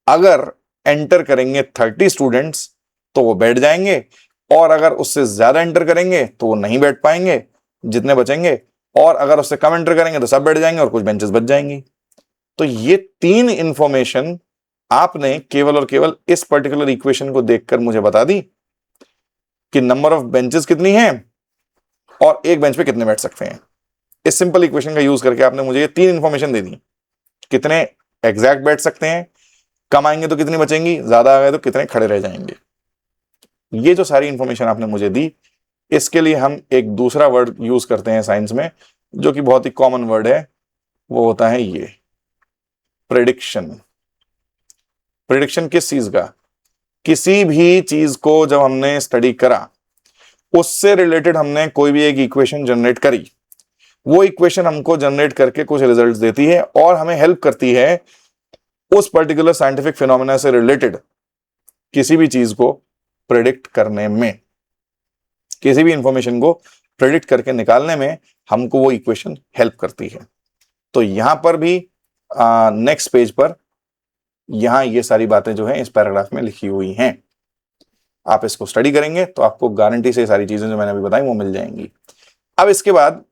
अगर एंटर करेंगे 30 स्टूडेंट्स तो वो बैठ जाएंगे, और अगर उससे ज्यादा एंटर करेंगे तो वो नहीं बैठ पाएंगे, जितने बचेंगे, और अगर उससे कम एंटर करेंगे तो सब बैठ जाएंगे और कुछ बेंचेस बच जाएंगी। तो ये 3 इंफॉर्मेशन आपने केवल और केवल इस पर्टिकुलर इक्वेशन को देखकर मुझे बता दी कि नंबर ऑफ बेंचेस कितनी है और एक बेंच पे कितने बैठ सकते हैं। इस सिंपल इक्वेशन का यूज करके आपने मुझे ये 3 इंफॉर्मेशन दे दी, कितने एग्जैक्ट बैठ सकते हैं, कम आएंगे तो कितनी बचेंगी, ज्यादा आ गए तो कितने खड़े रह जाएंगे। ये जो सारी इंफॉर्मेशन आपने मुझे दी, इसके लिए हम एक दूसरा वर्ड यूज करते हैं साइंस में, जो कि बहुत ही कॉमन वर्ड है, वो होता है ये प्रेडिक्शन। प्रेडिक्शन किस चीज का? किसी भी चीज को जब हमने स्टडी करा, उससे रिलेटेड हमने कोई भी एक इक्वेशन जनरेट करी, वो इक्वेशन हमको जनरेट करके कुछ रिजल्ट्स देती है और हमें हेल्प करती है उस पर्टिकुलर साइंटिफिक फिनोमेना से रिलेटेड किसी भी चीज को प्रेडिक्ट करने में, किसी भी इंफॉर्मेशन को प्रेडिक्ट करके निकालने में हमको वो इक्वेशन हेल्प करती है। तो यहां पर भी नेक्स्ट पेज पर यहां ये सारी बातें जो है इस पैराग्राफ में लिखी हुई हैं। आप इसको स्टडी करेंगे तो आपको गारंटी से सारी चीजें जो मैंने अभी बताई वो मिल जाएंगी। अब इसके बाद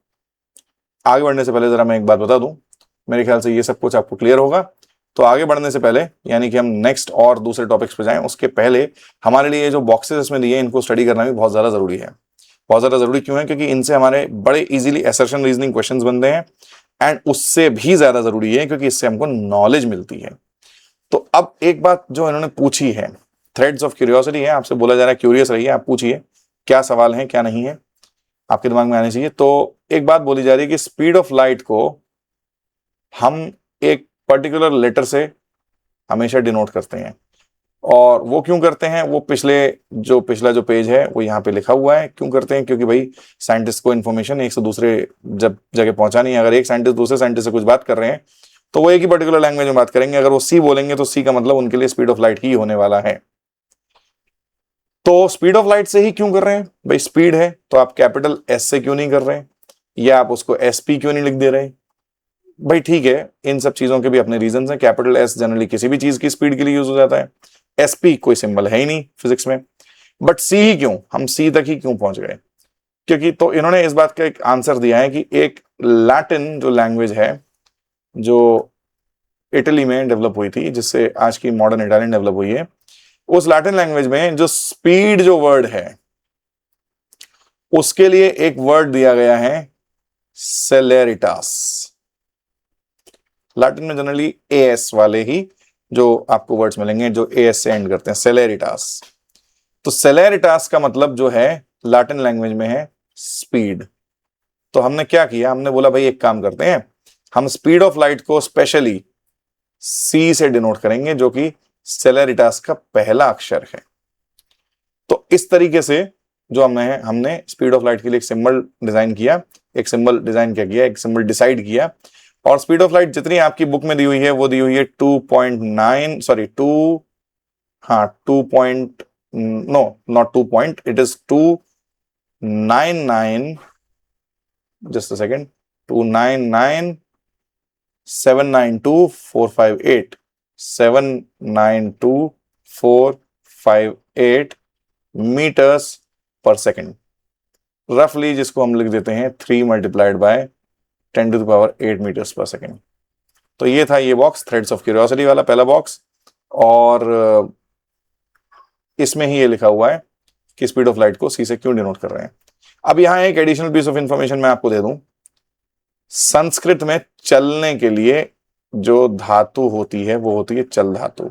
आगे बढ़ने से पहले जरा मैं एक बात बता दूं, मेरे ख्याल से ये सब कुछ आपको क्लियर होगा। तो आगे बढ़ने से पहले, यानी कि हम नेक्स्ट और दूसरे टॉपिक्स पे जाएं, उसके पहले हमारे लिए जो बॉक्सेस इसमें दिए हैं इनको स्टडी करना भी बहुत ज्यादा जरूरी है। बहुत ज्यादा जरूरी क्यों है? क्योंकि इनसे हमारे बड़े इजीली असर्शन रीजनिंग क्वेश्चंस बनते हैं, एंड उससे भी ज्यादा जरूरी है क्योंकि इससे हमको नॉलेज मिलती है। तो अब एक बात जो इन्होंने पूछी है, थ्रेड्स ऑफ क्यूरियोसिटी है, आपसे बोला जा रहा है क्यूरियस रहिए, आप पूछिए क्या सवाल है क्या नहीं है। आपके दिमाग में आनी चाहिए। तो एक बात बोली जा रही है कि स्पीड ऑफ लाइट को हम एक पर्टिकुलर लेटर से हमेशा डिनोट करते हैं, और वो क्यों करते हैं वो पिछला जो पेज है वो यहाँ पे लिखा हुआ है। क्यों करते हैं? क्योंकि भाई साइंटिस्ट को इन्फॉर्मेशन एक से दूसरे जब जगह पहुंचानी है। अगर एक साइंटिस्ट दूसरे साइंटिस्ट से कुछ बात कर रहे हैं तो वो एक ही पर्टिकुलर लैंग्वेज में बात करेंगे। अगर वो सी बोलेंगे तो सी का मतलब उनके लिए स्पीड ऑफ लाइट ही होने वाला है। तो स्पीड ऑफ लाइट से ही क्यों कर रहे हैं भाई? स्पीड है तो आप कैपिटल एस से क्यों नहीं कर रहे हैं, या आप उसको एसपी क्यों नहीं लिख दे रहे? भाई ठीक है, इन सब चीजों के भी अपने रीजंस हैं। कैपिटल एस जनरली किसी भी चीज की स्पीड के लिए यूज हो जाता है, एसपी कोई सिंबल है ही नहीं फिजिक्स में। बट सी ही क्यों, हम सी तक ही क्यों पहुंच गए? क्योंकि तो इन्होंने इस बात का एक आंसर दिया है कि एक लैटिन जो लैंग्वेज है जो इटली में डेवलप हुई थी, जिससे आज की मॉडर्न इटालियन डेवलप हुई है, उस लैटिन लैंग्वेज में जो स्पीड जो वर्ड है उसके लिए एक वर्ड दिया गया है सेलेरिटास। लैटिन में जनरली एएस वाले ही जो आपको वर्ड्स मिलेंगे जो एएस से एंड करते हैं, सेलेरिटास। तो सेलेरिटास का मतलब जो है लैटिन लैंग्वेज में है स्पीड। तो हमने क्या किया, हमने बोला भाई एक काम करते हैं, हम स्पीड ऑफ लाइट को स्पेशली सी से डिनोट करेंगे जो कि सेलेरिटास का पहला अक्षर है। तो इस तरीके से जो हमने स्पीड ऑफ लाइट के लिए एक सिंबल डिजाइन किया, एक सिंबल डिसाइड किया। और स्पीड ऑफ लाइट जितनी आपकी बुक में दी हुई है वो दी हुई है 2.9 सॉरी 2 हाँ 2 point no not 2 point, it is 299 just a second 299,792,458 792,458 metres per second, रफली जिसको हम लिख देते हैं 3 multiplied by 10⁸ metres per second. तो ये था ये बॉक्स, थ्रेड्स ऑफ क्यूरियोसिटी वाला पहला बॉक्स, और इसमें ही ये लिखा हुआ है कि स्पीड ऑफ लाइट को सी से क्यों डिनोट कर रहे हैं। अब यहां एक एडिशनल पीस ऑफ इंफॉर्मेशन मैं आपको दे दूं। संस्कृत में चलने के लिए जो धातु होती है वो होती है चल धातु।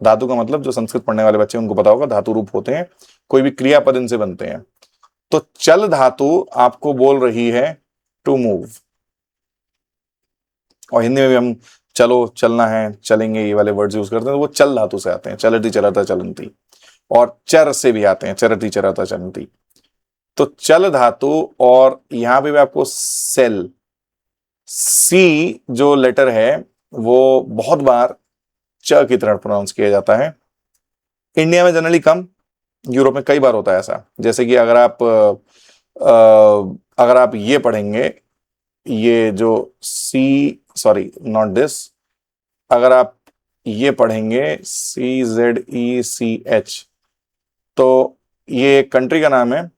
धातु का मतलब जो संस्कृत पढ़ने वाले बच्चे उनको पता होगा, धातु रूप होते हैं, कोई भी क्रियापद इनसे बनते हैं। तो चल धातु आपको बोल रही है टू मूव, और हिंदी में भी हम चलो, चलना है, चलेंगे, ये वाले वर्ड्स यूज करते हैं, तो वो चल धातु से आते हैं, चलती चलाता चलंती, और चर से भी आते हैं, चरती चराता चलंती। तो चल धातु, और यहां पे भी आपको सेल, सी जो लेटर है वो बहुत बार च की तरह प्रोनाउंस किया जाता है। इंडिया में जनरली कम, यूरोप में कई बार होता है ऐसा। जैसे कि अगर आप ये पढ़ेंगे, ये जो अगर आप ये पढ़ेंगे CZECH, तो ये एक कंट्री का नाम है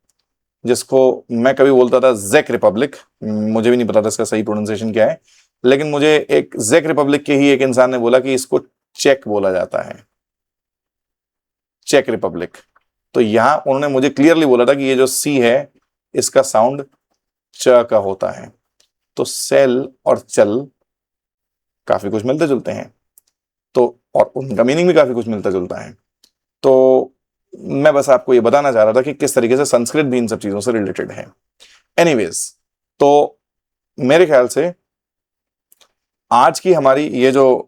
जिसको मैं कभी बोलता था ज़ेक रिपब्लिक, मुझे भी नहीं पता था इसका सही प्रोनाउंसिएशन क्या है, लेकिन मुझे एक ज़ेक रिपब्लिक के ही एक इंसान ने बोला कि इसको चेक बोला जाता है, चेक रिपब्लिक। तो यहां उन्होंने मुझे क्लियरली बोला था कि ये जो सी है इसका साउंड च का होता है। तो सेल और चल काफी कुछ मिलते जुलते हैं, तो और उनका मीनिंग भी काफी कुछ मिलता जुलता है। तो मैं बस आपको ये बताना चाह रहा था कि किस तरीके से संस्कृत भी इन सब चीजों से रिलेटेड है। एनीवेज, तो मेरे ख्याल से आज की हमारी ये जो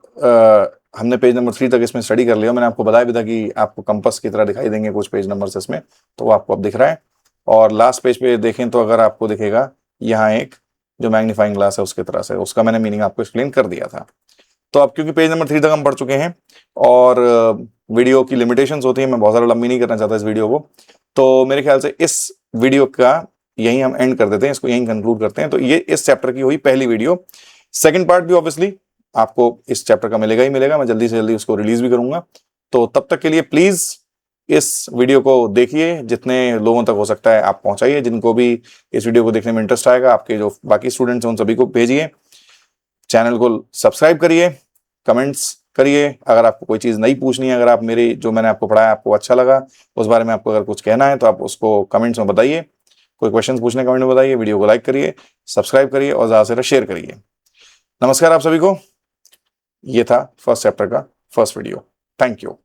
हमने पेज नंबर 3 तक इसमें स्टडी कर लिया। मैंने आपको बताया भी था कि आपको कंपास की तरह दिखाई देंगे कुछ पेज नंबर्स इसमें, तो वो आपको अब दिख रहा है। और लास्ट पेज पे देखें तो अगर आपको दिखेगा यहाँ एक जो मैग्नीफाइंग ग्लास है उसकी तरह से, उसका मैंने मीनिंग आपको एक्सप्लेन कर दिया था। तो अब क्योंकि पेज नंबर 3 तक हम पढ़ चुके हैं और वीडियो की लिमिटेशंस होती है, मैं बहुत ज़्यादा लंबी नहीं करना चाहता इस वीडियो को, तो मेरे ख्याल से इस वीडियो का यहीं हम एंड कर देते हैं, इसको यहीं कंक्लूड करते हैं। तो ये इस चैप्टर की हुई पहली वीडियो। सेकंड पार्ट भी ऑब्वियसली आपको इस चैप्टर का मिलेगा ही मिलेगा, मैं जल्दी से जल्दी उसको रिलीज भी करूंगा। तो तब तक के लिए प्लीज इस वीडियो को देखिए, जितने लोगों तक हो सकता है आप पहुंचाइए। जिनको भी इस वीडियो को देखने में इंटरेस्ट आएगा, आपके जो बाकी स्टूडेंट्स हैं उन सभी को भेजिए। चैनल को सब्सक्राइब करिए, कमेंट्स करिए। अगर आपको कोई चीज़ नहीं पूछनी है, अगर आप मेरी जो मैंने आपको पढ़ाया आपको अच्छा लगा, उस बारे में आपको अगर कुछ कहना है तो आप उसको कमेंट्स में बताइए। कोई क्वेश्चंस पूछने कमेंट में बताइए। वीडियो को लाइक करिए, सब्सक्राइब करिए और ज़्यादा से ज़्यादा शेयर करिए। नमस्कार आप सभी को। ये था फर्स्ट चैप्टर का फर्स्ट वीडियो। Thank you.